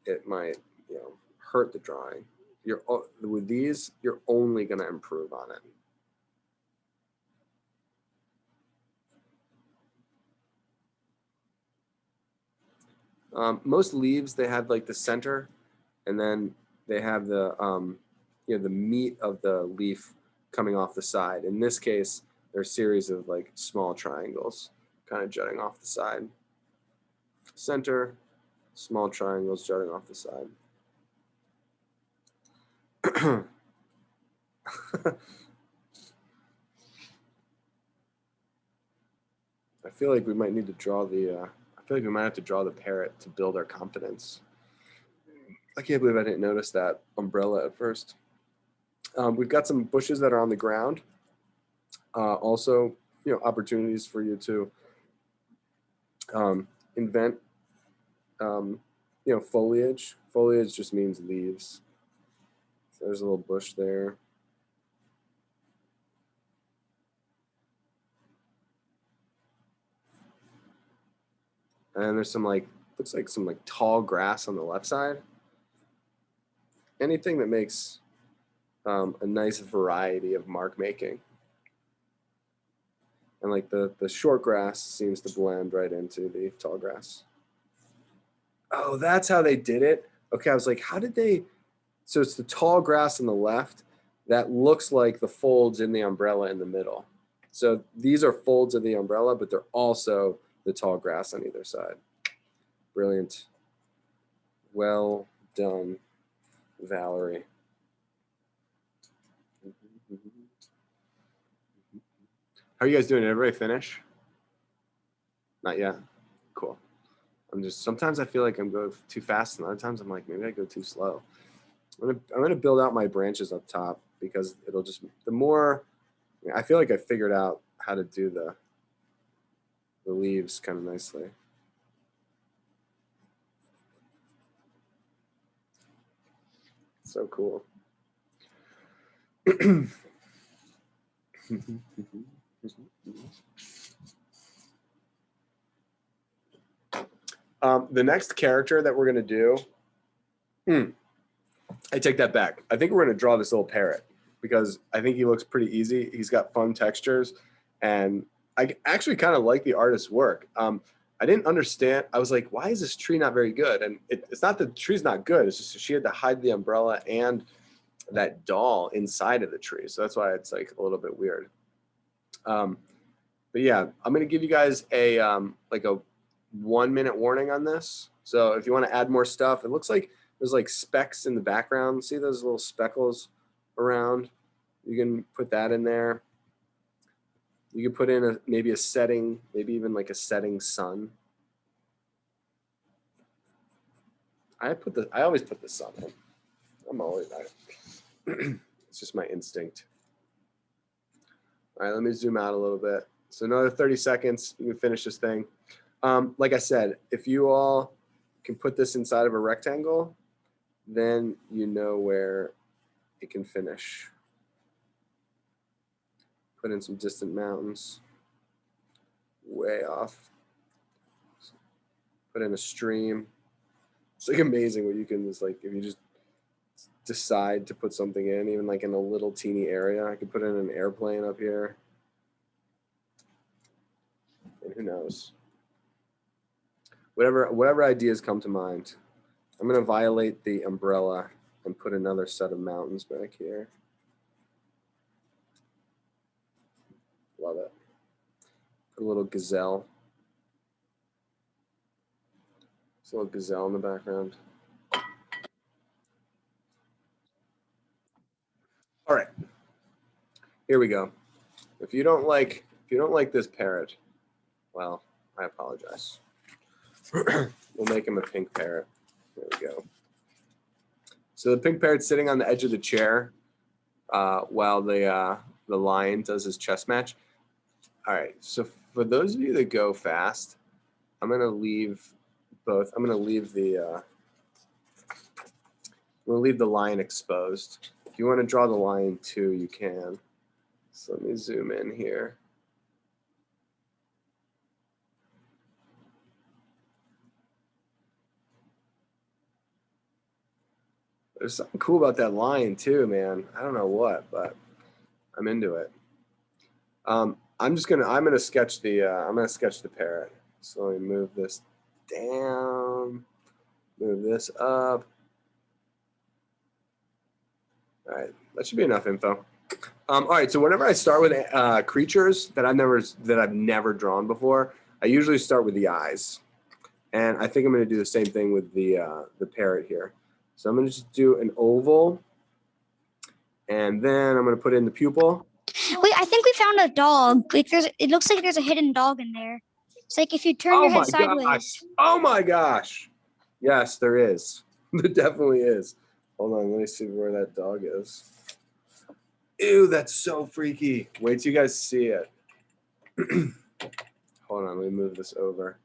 it might, hurt the drawing. With these, you're only going to improve on it. Most leaves, they have like the center, and then they have the the meat of the leaf coming off the side. In this case, there are a series of like small triangles kind of jutting off the side. Center, small triangles jutting off the side. I feel like we might need to draw I feel like we might have to draw the parrot to build our confidence. I can't believe I didn't notice that umbrella at first. We've got some bushes that are on the ground. Also, opportunities for you to invent, foliage. Foliage just means leaves. So there's a little bush there. And there's some looks like some tall grass on the left side. Anything that makes a nice variety of mark making. And like the short grass seems to blend right into the tall grass. Oh, that's how they did it. Okay, I was like, how did they? So it's the tall grass on the left that looks like the folds in the umbrella in the middle. So these are folds of the umbrella, but they're also the tall grass on either side. Brilliant. Well done, Valerie. How are you guys doing? Did everybody finish? Not yet. Cool. Sometimes I feel like I'm going too fast, and other times I'm like, maybe I go too slow. I'm gonna build out my branches up top because it'll just I feel like I figured out how to do the leaves kind of nicely. So cool. The next character that we're gonna do, I take that back. I think we're gonna draw this little parrot because I think he looks pretty easy. He's got fun textures, and I actually kind of like the artist's work. I didn't understand. I was like, why is this tree not very good? And it's not that the tree's not good. It's just she had to hide the umbrella and that doll inside of the tree. So that's why it's like a little bit weird. But yeah, I'm going to give you guys a 1-minute warning on this. So if you want to add more stuff, it looks like there's like specks in the background. See those little speckles around? You can put that in there. You could put in maybe a setting, maybe even like a setting sun. I always put the sun in. It's just my instinct. All right, let me zoom out a little bit. So another 30 seconds, you can finish this thing. Like I said, if you all can put this inside of a rectangle, then you know where it can finish. Put in some distant mountains, way off. Put in a stream. It's like amazing what you can just like, if you just decide to put something in, even like in a little teeny area. I could put in an airplane up here. And who knows? Whatever ideas come to mind. I'm gonna violate the umbrella and put another set of mountains back here. Love it. Put a little gazelle. There's a little gazelle in the background. All right. Here we go. If you don't like this parrot, well, I apologize. We'll make him a pink parrot. There we go. So the pink parrot's sitting on the edge of the chair while the lion does his chess match. All right. So for those of you that go fast, I'm gonna leave both. I'm gonna leave the lion exposed. If you want to draw the lion too, you can. So let me zoom in here. There's something cool about that lion too, man. I don't know what, but I'm into it. I'm gonna sketch the parrot. So let me move this down, move this up. All right, that should be enough info. All right, so whenever I start with creatures that I've never drawn before, I usually start with the eyes, and I think I'm going to do the same thing with the parrot here. So I'm going to just do an oval, and then I'm going to put in the pupil. Wait, I think we found a dog. Like it looks like there's a hidden dog in there. It's like if you turn your head sideways. Oh my gosh! Yes, there is. There definitely is. Hold on, let me see where that dog is. Ew, that's so freaky. Wait till you guys see it. Hold on, let me move this over.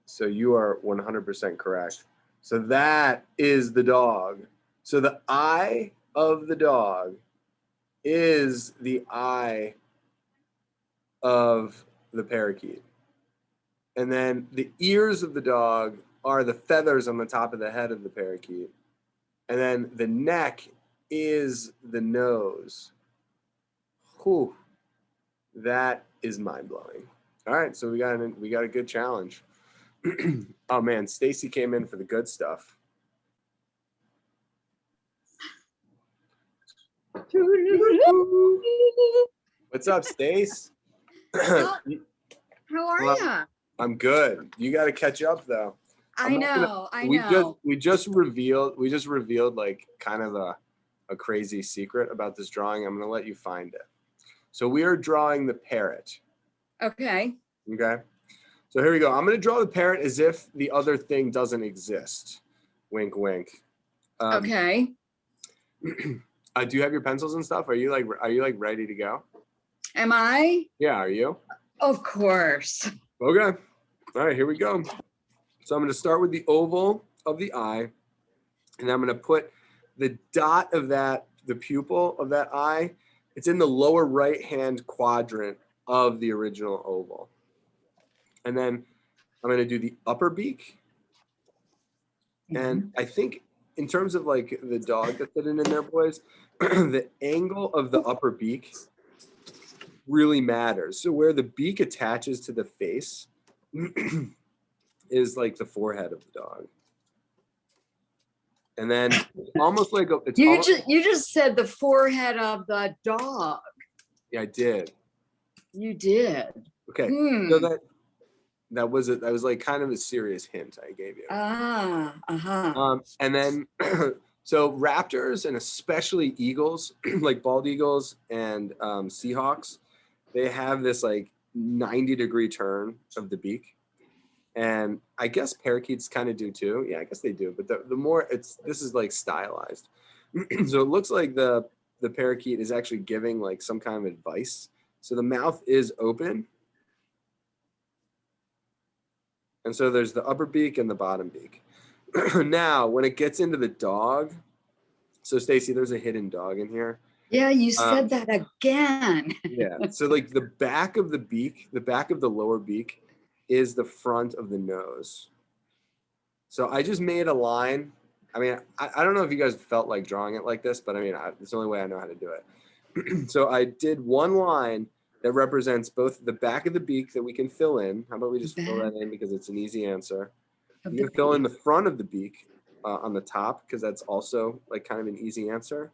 So you are 100% correct. So that is the dog. So the eye of the dog is the eye of the parakeet. And then the ears of the dog are the feathers on the top of the head of the parakeet. And then the neck is the nose. Whew. That is mind-blowing. All right, so we got a good challenge. Oh man, Stacy came in for the good stuff. What's up, Stace? How are Well, you? I'm good. You got to catch up though. I know. We just revealed like kind of a crazy secret about this drawing. I'm going to let you find it. So we are drawing the parrot. Okay. Okay. So here we go. I'm going to draw the parrot as if the other thing doesn't exist. Wink, wink. Okay. Do you have your pencils and stuff? Are you like ready to go? Am I? Yeah. Are you? Of course. Okay. All right. Here we go. So I'm going to start with the oval of the eye, and I'm going to put the dot of the pupil of that eye. It's in the lower right-hand quadrant of the original oval. And then I'm going to do the upper beak. And I think in terms of like the dog that's hidden in there, boys, the angle of the upper beak really matters. So where the beak attaches to the face is like the forehead of the dog. And then almost like You just said the forehead of the dog. Yeah, I did. You did. Okay. So that was like kind of a serious hint I gave you. And then so raptors and especially eagles, like bald eagles and seahawks, they have this like 90-degree turn of the beak. And I guess parakeets kind of do too. Yeah, I guess they do. But the more this is like stylized. So it looks like the parakeet is actually giving like some kind of advice. So the mouth is open. And so there's the upper beak and the bottom beak. Now, when it gets into the dog, so Stacy, there's a hidden dog in here. Yeah, you said that again. Yeah. So like the back of the beak, the back of the lower beak is the front of the nose. So I just made a line. I mean, I don't know if you guys felt like drawing it like this, but I mean, it's the only way I know how to do it. So I did one line that represents both the back of the beak that we can fill in. How about we just fill that in because it's an easy answer. You can fill in the front of the beak on the top because that's also like kind of an easy answer.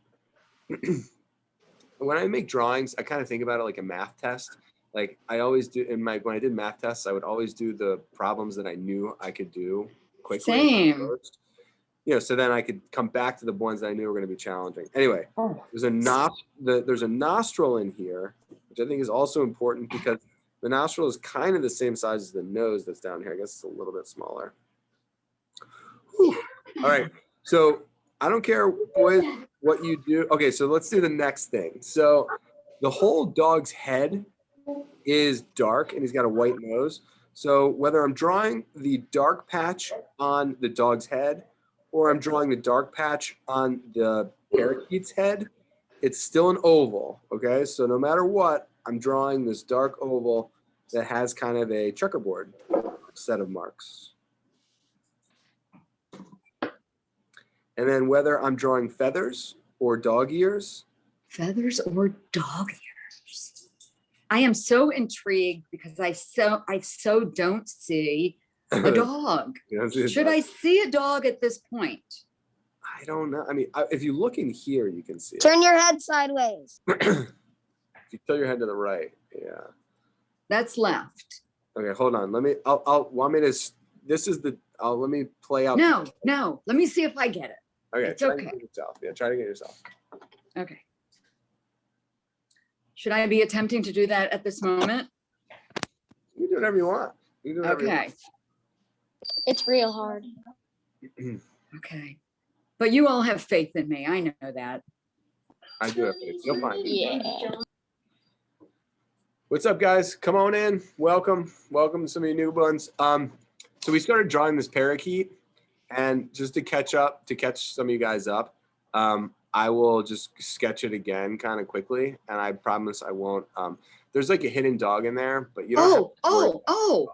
When I make drawings, I kind of think about it like a math test. Like I always do when I did math tests, I would always do the problems that I knew I could do quickly. Same. First. You know, so then I could come back to the ones that I knew were going to be challenging. Anyway, there's a nostril in here, which I think is also important because the nostril is kind of the same size as the nose that's down here. I guess it's a little bit smaller. Whew. All right, so I don't care, boys, what you do. Okay, so let's do the next thing. So the whole dog's head is dark and he's got a white nose. So whether I'm drawing the dark patch on the dog's head or I'm drawing the dark patch on the parakeet's head, it's still an oval, okay? So no matter what, I'm drawing this dark oval that has kind of a checkerboard set of marks. And then whether I'm drawing feathers or dog ears. Feathers or dog ears? I am so intrigued because I so don't see a dog. Should I see a dog at this point? I don't know. I mean, if you look in here, you can see it. Turn your head sideways. If you tilt your head to the right, yeah. That's left. Okay, hold on. Let me. Let me play out. No. Let me see if I get it. Okay, It's try okay. to get yourself. Yeah, try to get yourself. Okay. Should I be attempting to do that at this moment? You can do whatever you want. You can do whatever you Okay. It's real hard. want. Okay. But you all have faith in me. I know that. I do have faith. You'll find it. Yeah. What's up, guys? Come on in. Welcome to some of you new ones. So we started drawing this parakeet, and just to catch some of you guys up, I will just sketch it again kind of quickly, and I promise I won't. There's like a hidden dog in there, but you don't. Oh!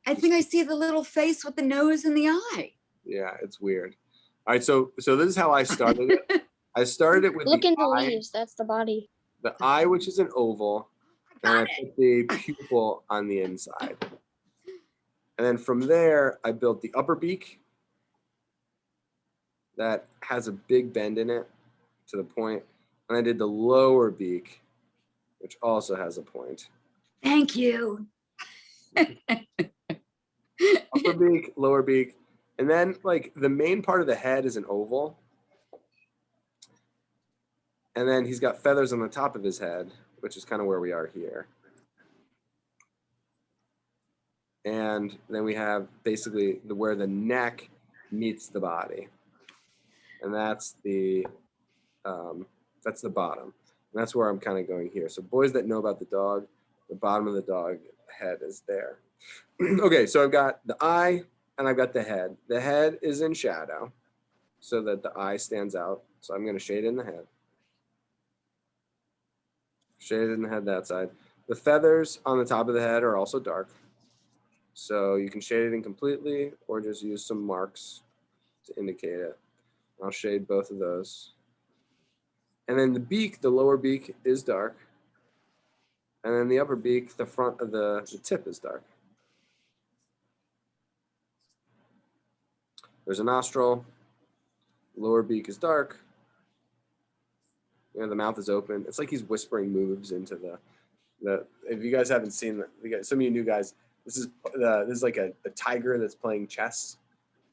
I think I see the little face with the nose and the eye. Yeah, it's weird. All right, so this is how I started it. I started it with Look the into eye, leaves. That's the body. the eye, which is an oval, and I put the pupil on the inside. And then from there, I built the upper beak that has a big bend in it to the point. And I did the lower beak, which also has a point. Thank you. Upper beak, lower beak. And then like the main part of the head is an oval. And then he's got feathers on the top of his head, which is kind of where we are here. And then we have basically where the neck meets the body. And that's the bottom. And that's where I'm kind of going here. So boys that know about the dog, the bottom of the dog head is there. Okay, so I've got the eye and I've got the head. The head is in shadow so that the eye stands out. So I'm going to shade in the head. Shade in the head that side. The feathers on the top of the head are also dark. So you can shade it in completely or just use some marks to indicate it. I'll shade both of those. And then the beak, the lower beak is dark. And then the upper beak, the front of the tip is dark. There's a nostril. Lower beak is dark. You know, the mouth is open. It's like he's whispering moves into the if you guys haven't seen some of you new guys, this is like a tiger that's playing chess.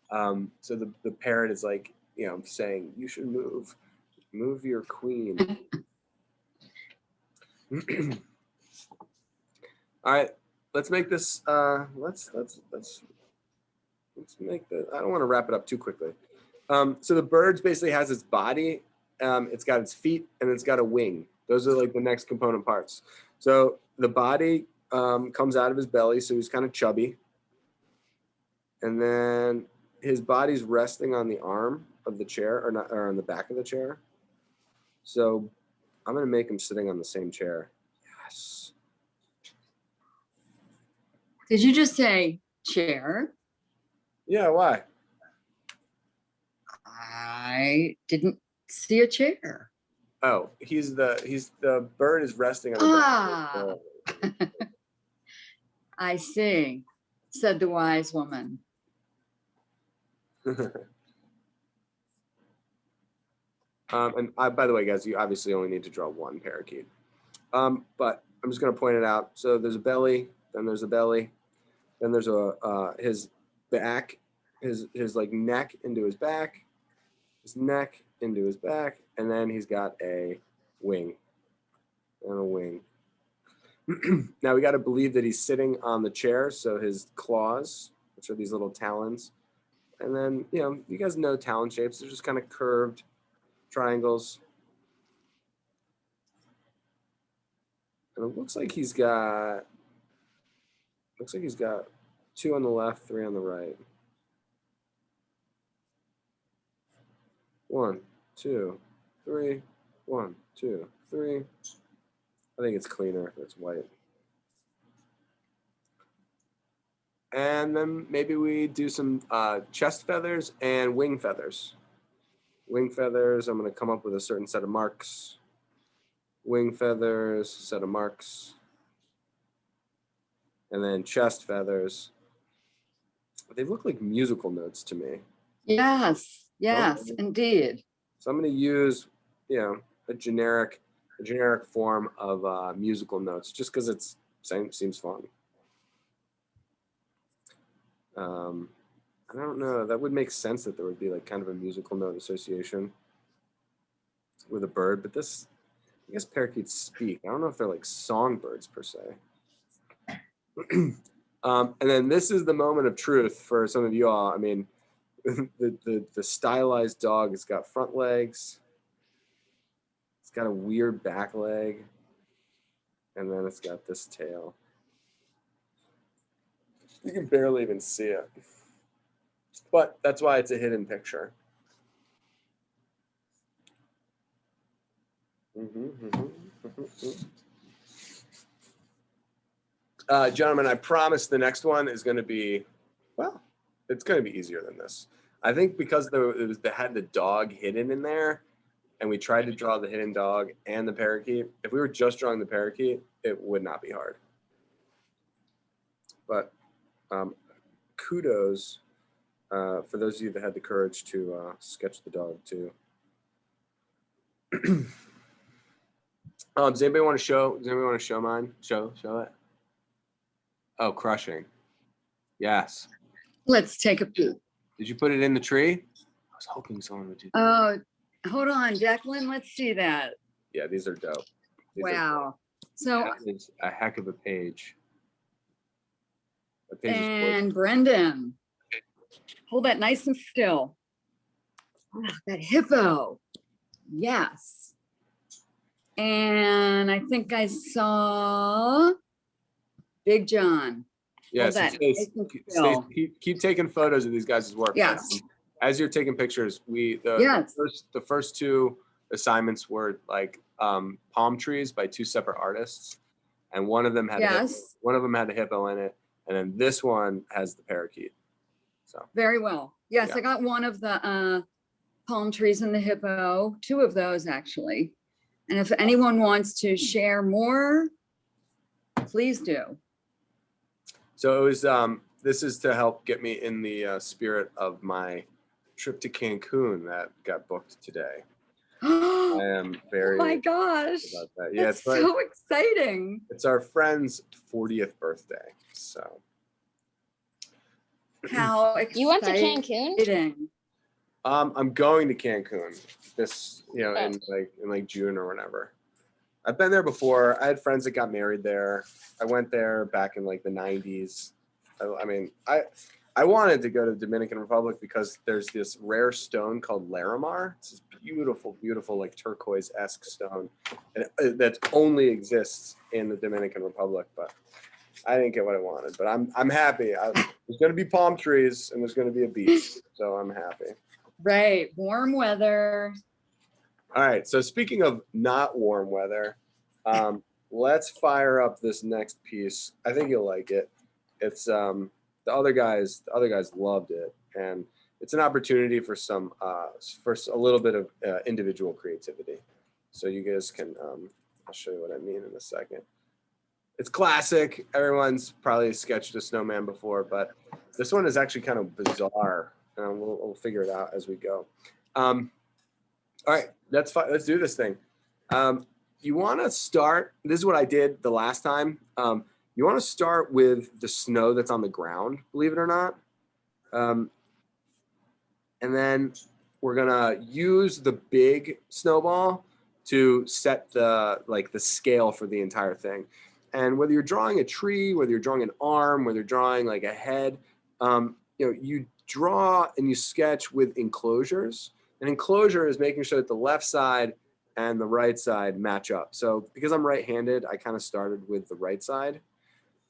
So the parrot is like, you know, saying you should move your queen. All right, let's make this. Let's make the. I don't want to wrap it up too quickly. So the bird basically has its body. It's got its feet and it's got a wing. Those are like the next component parts. So the body comes out of his belly, so he's kind of chubby. And then his body's resting on the arm of the chair, or on the back of the chair. So I'm gonna make him sitting on the same chair. Yes. Did you just say chair? Yeah, why? I didn't see a chair. Oh, the bird is resting on the Ah, I see, said the wise woman. And by the way, guys, you obviously only need to draw one parakeet. But I'm just going to point it out. So there's a belly, then there's a belly, then there's his back, his like neck into his back, his neck into his back, and then he's got a wing and a wing. Now we got to believe that he's sitting on the chair, so his claws, which are these little talons, and then you guys know talon shapes. They're just kind of curved triangles. And it looks like he's got 2 on the left, 3 on the right. 1, 2, 3. 1, 2, 3. I think it's cleaner if it's white. And then maybe we do some chest feathers and wing feathers. Wing feathers, I'm going to come up with a certain set of marks. Wing feathers, set of marks. And then chest feathers. They look like musical notes to me. Yes, indeed. So I'm going to use, a generic form of musical notes, just because it seems fun. I don't know. That would make sense that there would be like kind of a musical note association with a bird, but I guess parakeets speak. I don't know if they're like songbirds per se. And then this is the moment of truth for some of you all. I mean, the stylized dog has got front legs. It's got a weird back leg. And then it's got this tail. You can barely even see it. But that's why it's a hidden picture. Gentlemen, I promise the next one is going to be, well, it's going to be easier than this. I think because it had the dog hidden in there, and we tried to draw the hidden dog and the parakeet. If we were just drawing the parakeet, it would not be hard. But kudos for those of you that had the courage to sketch the dog too. Does anybody want to show? Does anybody want to show mine? Show it. Oh, crushing! Yes. Let's take a peek. Did you put it in the tree? I was hoping someone would do that. Oh, hold on, Declan. Let's see that. Yeah, these are dope. Wow. So that is a heck of a page. And Brendan, hold that nice and still. Oh, that hippo. Yes. And I think I saw Big John. Yes. Keep taking photos of these guys' work. Yes. As you're taking pictures, the first 2 assignments were like palm trees by 2 separate artists, and one of them had a hippo in it. And then this one has the parakeet. So very well. Yes, yeah. I got one of the palm trees and the hippo, 2 of those actually. And if anyone wants to share more, please do. So it was this is to help get me in the spirit of my trip to Cancun that got booked today. I am very oh my gosh about that. Yeah, it's so exciting. It's our friend's 40th birthday. So how exciting. You went to Cancun? I'm going to Cancun this, in like June or whenever. I've been there before. I had friends that got married there. I went there back in like the 90s. I wanted to go to the Dominican Republic because there's this rare stone called Larimar. It's this beautiful, beautiful, like turquoise-esque stone, and that only exists in the Dominican Republic. But I didn't get what I wanted. But I'm happy. There's going to be palm trees and there's going to be a beach, so I'm happy. Right, warm weather. All right. So speaking of not warm weather, let's fire up this next piece. I think you'll like it. It's the other guys loved it, and it's an opportunity for some for a little bit of individual creativity. So you guys can I'll show you what I mean in a second. It's classic. Everyone's probably sketched a snowman before, but this one is actually kind of bizarre. We'll figure it out as we go. All right, that's fine. Let's do this thing. You want to start. This is what I did the last time. You want to start with the snow that's on the ground, believe it or not. And then we're gonna use the big snowball to set the scale for the entire thing. And whether you're drawing a tree, whether you're drawing an arm, whether you're drawing like a head, you draw and you sketch with enclosures. An enclosure is making sure that the left side and the right side match up. So because I'm right-handed, I kind of started with the right side.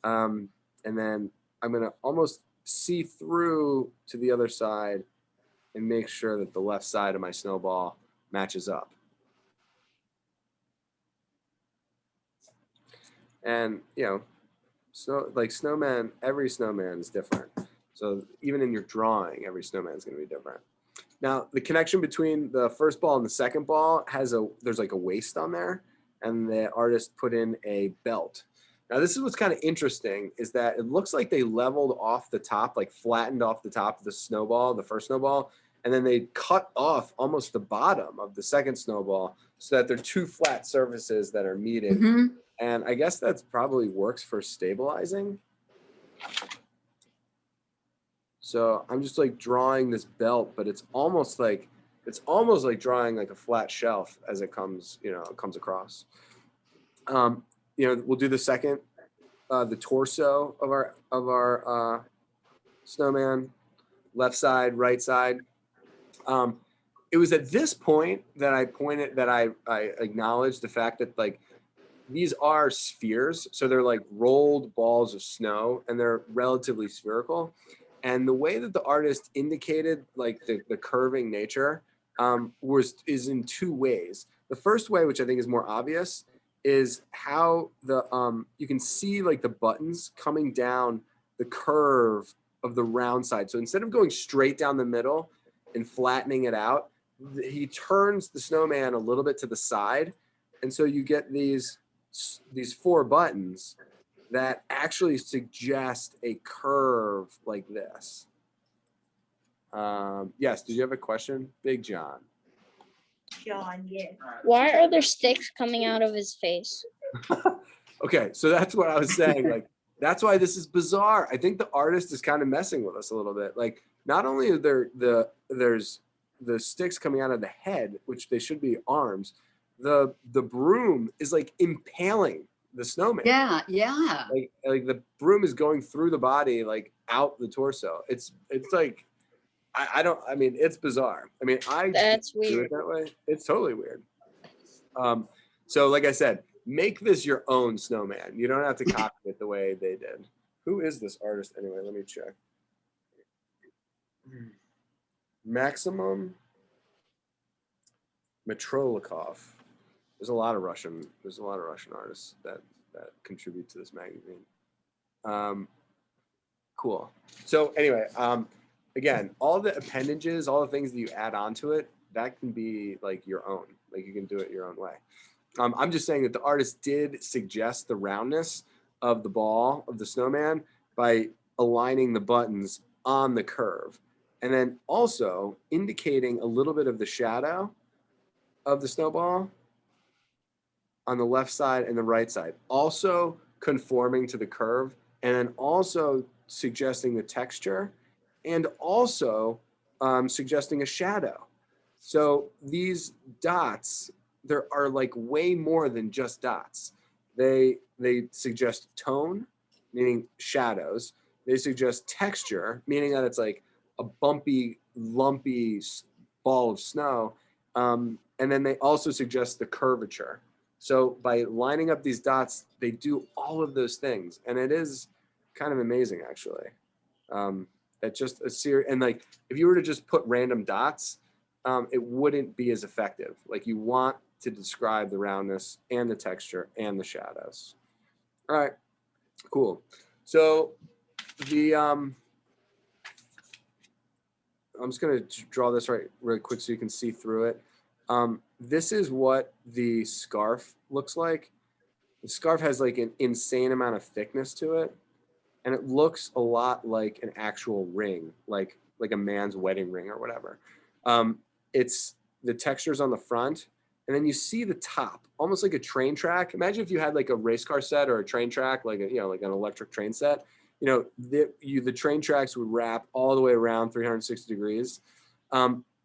And then I'm gonna almost see through to the other side and make sure that the left side of my snowball matches up. And snowman, every snowman is different. So even in your drawing, every snowman is going to be different. Now, the connection between the first ball and the second ball there's like a waist on there, and the artist put in a belt. Now, this is what's kind of interesting is that it looks like they leveled off the top, like flattened off the top of the snowball, the first snowball, and then they cut off almost the bottom of the second snowball so that they're two flat surfaces that are meeting. Mm-hmm. And I guess that probably works for stabilizing. So I'm just like drawing this belt, but it's almost like drawing like a flat shelf as it comes, comes across. We'll do the second, the torso of our snowman, left side, right side. It was at this point that I acknowledged the fact that like these are spheres, so they're like rolled balls of snow, and they're relatively spherical. And the way that the artist indicated like the curving nature is in two ways. The first way, which I think is more obvious, is how you can see like the buttons coming down the curve of the round side. So instead of going straight down the middle and flattening it out, he turns the snowman a little bit to the side, and so you get these four buttons that actually suggest a curve like this. Yes, did you have a question? Big John. Why are there sticks coming out of his face? Okay, so that's what I was saying. Like, that's why this is bizarre. I think the artist is kind of messing with us a little bit. Like, not only are there's the sticks coming out of the head, which they should be arms, the broom is like impaling the snowman. Yeah. Like the broom is going through the body, like out the torso. It's like I mean, it's bizarre. I mean, That's do weird. it that way. It's totally weird. So like I said, make this your own snowman. You don't have to copy it the way they did. Who is this artist anyway? Let me check. Maximum Metrolikov. There's a lot of Russian artists that contribute to this magazine. Cool. So anyway, again, all the appendages, all the things that you add onto it, that can be like your own. Like you can do it your own way. I'm just saying that the artist did suggest the roundness of the ball of the snowman by aligning the buttons on the curve, and then also indicating a little bit of the shadow of the snowball on the left side and the right side, also conforming to the curve, and then also suggesting the texture, and also suggesting a shadow. So these dots, there are like way more than just dots. They suggest tone, meaning shadows. They suggest texture, meaning that it's like a bumpy, lumpy ball of snow. And then they also suggest the curvature. So by lining up these dots, they do all of those things. And it is kind of amazing, actually. That just a series, and like if you were to just put random dots, it wouldn't be as effective. Like you want to describe the roundness and the texture and the shadows. All right, cool. So the I'm just gonna draw this really quick so you can see through it. This is what the scarf looks like. The scarf has like an insane amount of thickness to it, and it looks a lot like an actual ring, like a man's wedding ring or whatever. It's the textures on the front, and then you see the top, almost like a train track. Imagine if you had like a race car set or a train track, like like an electric train set. The train tracks would wrap all the way around 360 degrees.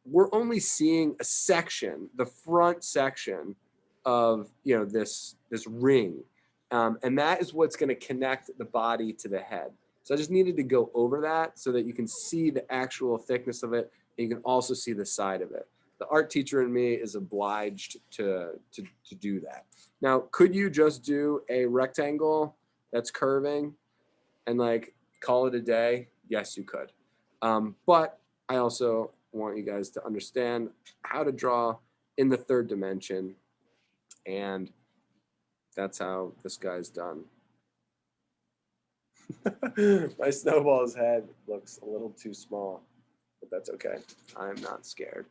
We're only seeing a section, the front section of this ring, and that is what's going to connect the body to the head. So I just needed to go over that so that you can see the actual thickness of it, and you can also see the side of it. The art teacher in me is obliged to do that. Now, could you just do a rectangle that's curving and like call it a day? Yes, you could. But I also want you guys to understand how to draw in the third dimension, and that's how this guy's done. My snowball's head looks a little too small, but that's okay. I'm not scared.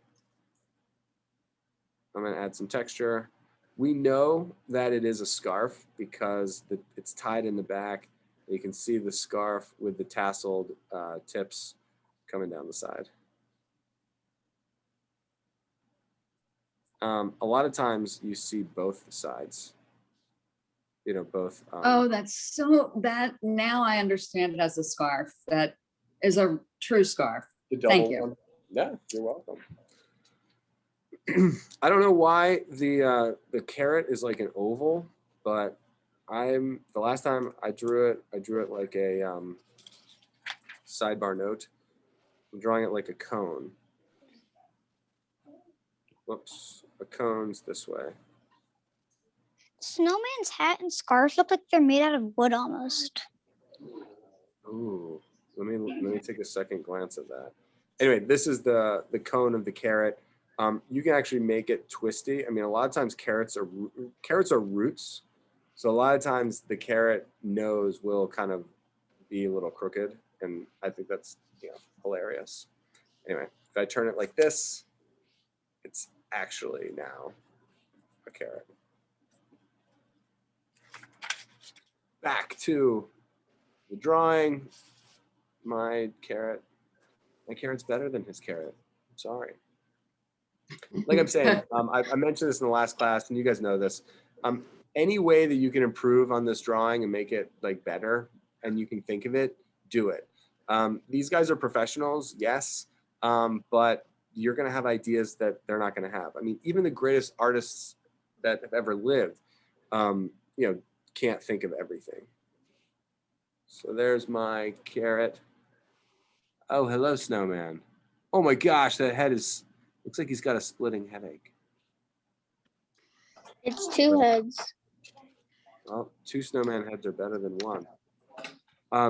I'm gonna add some texture. We know that it is a scarf because it's tied in the back. You can see the scarf with the tasseled tips coming down the side. A lot of times you see both sides. Both. Oh, that now I understand it as a scarf. That is a true scarf. Thank you. One. Yeah, you're welcome. I don't know why the carrot is like an oval, but the last time I drew it like a sidebar note. I'm drawing it like a cone. Whoops, a cone's this way. Snowman's hat and scarf look like they're made out of wood almost. Ooh, let me take a second glance at that. Anyway, this is the cone of the carrot. You can actually make it twisty. I mean, a lot of times carrots are roots, so a lot of times the carrot nose will kind of be a little crooked, and I think that's hilarious. Anyway, if I turn it like this, it's actually now a carrot. Back to the drawing. My carrot's better than his carrot. I'm sorry. Like I'm saying, I mentioned this in the last class, and you guys know this. Any way that you can improve on this drawing and make it like better, and you can think of it, do it. These guys are professionals, yes, but you're gonna have ideas that they're not gonna have. I mean, even the greatest artists that have ever lived, can't think of everything. So there's my carrot. Oh, hello, Snowman. Oh my gosh, that head looks like he's got a splitting headache. It's two heads. Well, two snowman heads are better than one.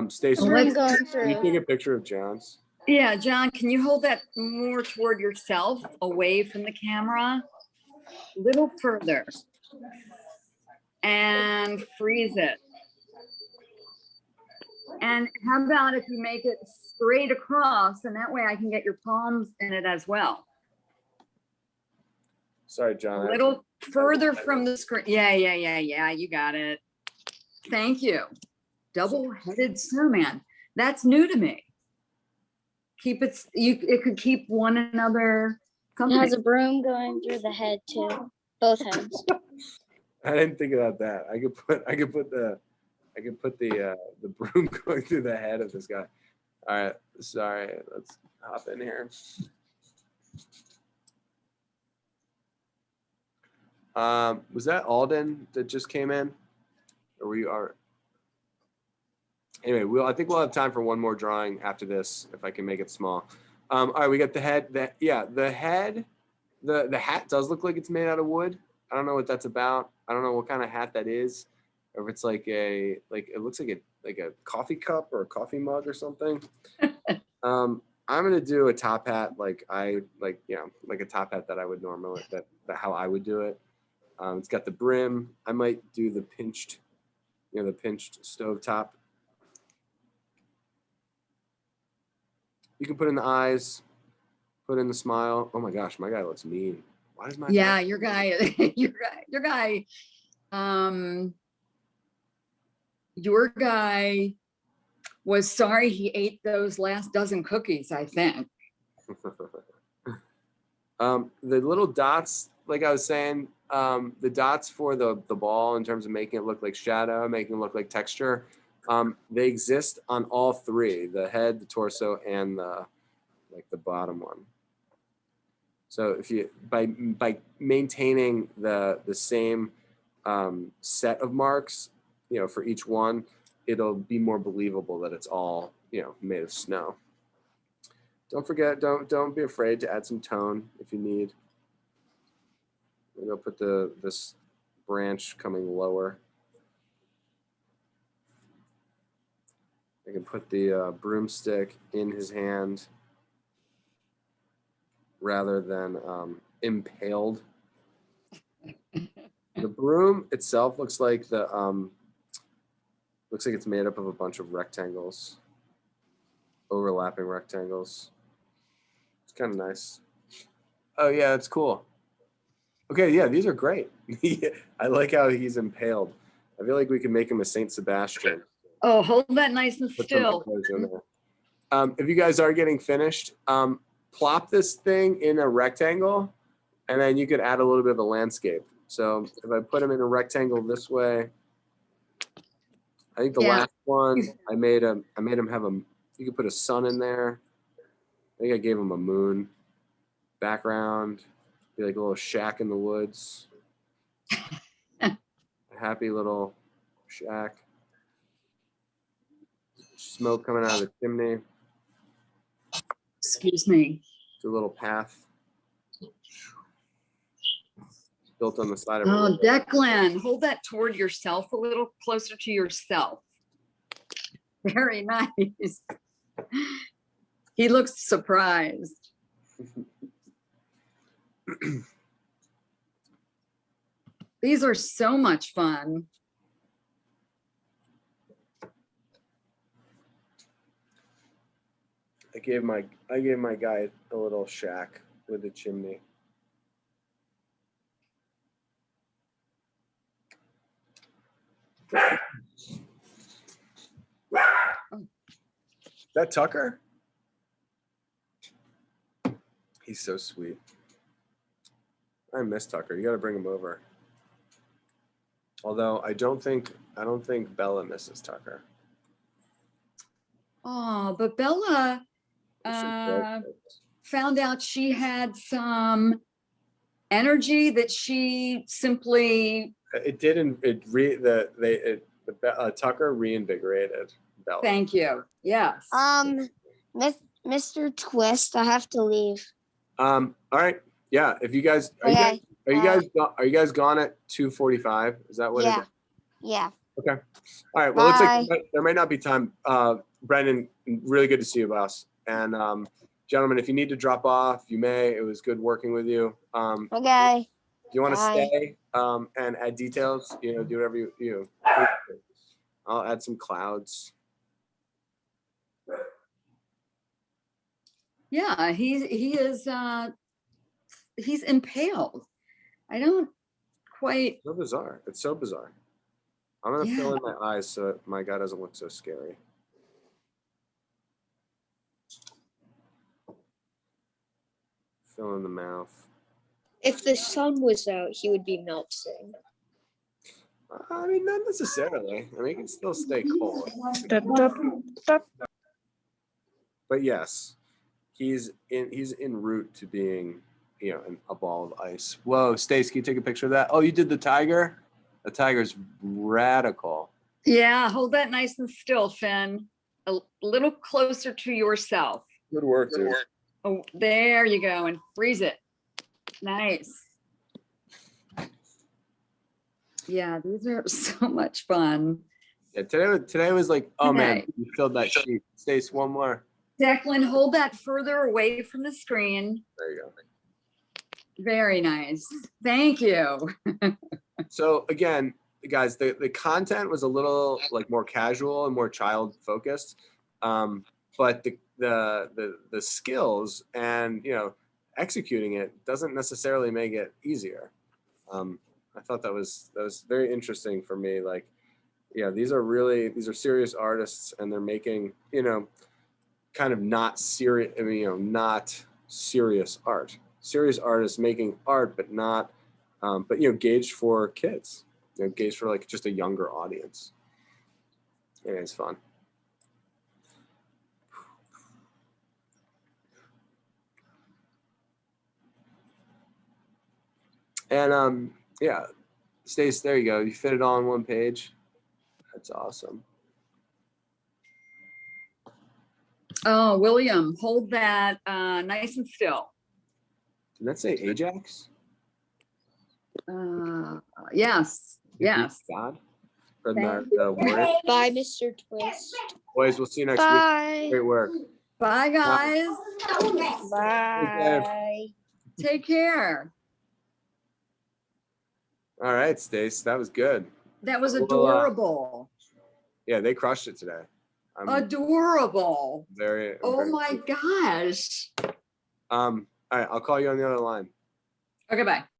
Stacey, Well, let's- going can you through. take a picture of John's? Yeah, John, can you hold that more toward yourself, away from the camera? A little further. And freeze it. And how about if you make it straight across, and that way I can get your palms in it as well. Sorry, John. A little further from the screen. Yeah, you got it. Thank you. Double-headed snowman. That's new to me. It could keep one another It company. has a broom going through the head too. Both heads. I didn't think about that. I could put the broom going through the head of this guy. All right, sorry. Let's hop in here. Was that Alden that just came in, or we are? Anyway, I think we'll have time for one more drawing after this, if I can make it small. All right, we got the head. The head. The hat does look like it's made out of wood. I don't know what that's about. I don't know what kind of hat that is, or if it's like it looks like a coffee cup or a coffee mug or something. I'm gonna do a top hat like a top hat that I would normally how I would do it. It's got the brim. I might do the pinched stove top. You can put in the eyes. Put in the smile. Oh my gosh, my guy looks mean. Why does my Yeah, guy? your guy, your guy was sorry he ate those last dozen cookies, I think. The little dots, like I was saying, the dots for the ball in terms of making it look like shadow, making it look like texture, they exist on all three: the head, the torso, and the bottom one. So if you by maintaining the same set of marks, for each one, it'll be more believable that it's all made of snow. Don't forget, don't be afraid to add some tone if you need. Maybe I'll put this branch coming lower. I can put the broomstick in his hand rather than impaled. The broom itself looks like it's made up of a bunch of rectangles, overlapping rectangles. It's kind of nice. Oh yeah, that's cool. Okay, yeah, these are great. I like how he's impaled. I feel like we can make him a Saint Sebastian. Oh, hold that nice and Put some still. colors in there. If you guys are getting finished, plop this thing in a rectangle, and then you could add a little bit of a landscape. So if I put him in a rectangle this way, I think the last one I made him have you could put a sun in there. I think I gave him a moon background, be like a little shack in the woods. A happy little shack. Smoke coming out of the chimney. Excuse me. It's a little path built on the side of Oh, a river. Declan, hold that toward yourself a little closer to yourself. Very nice. He looks surprised. These are so much fun. I gave my guy a little shack with a chimney. That Tucker? He's so sweet. I miss Tucker. You got to bring him over. Although I don't think Bella misses Tucker. Oh, but Bella found out she had some energy that she simply. Tucker reinvigorated Bella. Thank you. Yes. Mr. Twist, I have to leave. All right. Yeah. If you guys are you guys gone at 2:45? Is that what it is? Yeah. Okay. All right. Well, it looks Bye. like there might not be time. Brendan, really good to see you, boss. And gentlemen, if you need to drop off, you may. It was good working with you. Okay. Do you want to Bye. stay and add details? Do whatever you. I'll add some clouds. Yeah, he is he's impaled. I don't quite. So bizarre. It's so bizarre. I'm gonna fill in my eyes so my guy doesn't look so scary. Fill in the mouth. If the sun was out, he would be melting. I mean, not necessarily. I mean, he can still stay cold. But yes, he's en route to being, a ball of ice. Whoa, Stace, can you take a picture of that? Oh, you did the tiger? The tiger's radical. Yeah, hold that nice and still, Finn. A little closer to yourself. Good work, dude. Oh, there you go, and freeze it. Nice. Yeah, these are so much fun. Yeah, today was like, oh man, Okay. you filled that sheet. Stace, one more. Declan, hold that further away from the screen. There you go. Very nice. Thank you. So again, guys, the content was a little like more casual and more child focused. but the skills and executing it doesn't necessarily make it easier. I thought that was very interesting for me. Like, these are serious artists, and they're making kind of not serious. I mean, not serious art. Serious artists making art, but not, but gauged for kids. Gauged for like just a younger audience. And it's fun. And yeah, Stace, there you go. You fit it all on one page. That's awesome. Oh, William, hold that nice and still. Did that say Ajax? Yes, yes. God. Or Thank the warrior. Bye, Mr. Twist. Boys, we'll see you next week. Bye. Great work. Bye, guys. Bye. Take care. All right, Stace, that was good. That was Well, adorable. Yeah, they crushed it today. I'm Adorable. very. Oh very my pleased. gosh. All right, I'll call you on the other line. Okay, bye.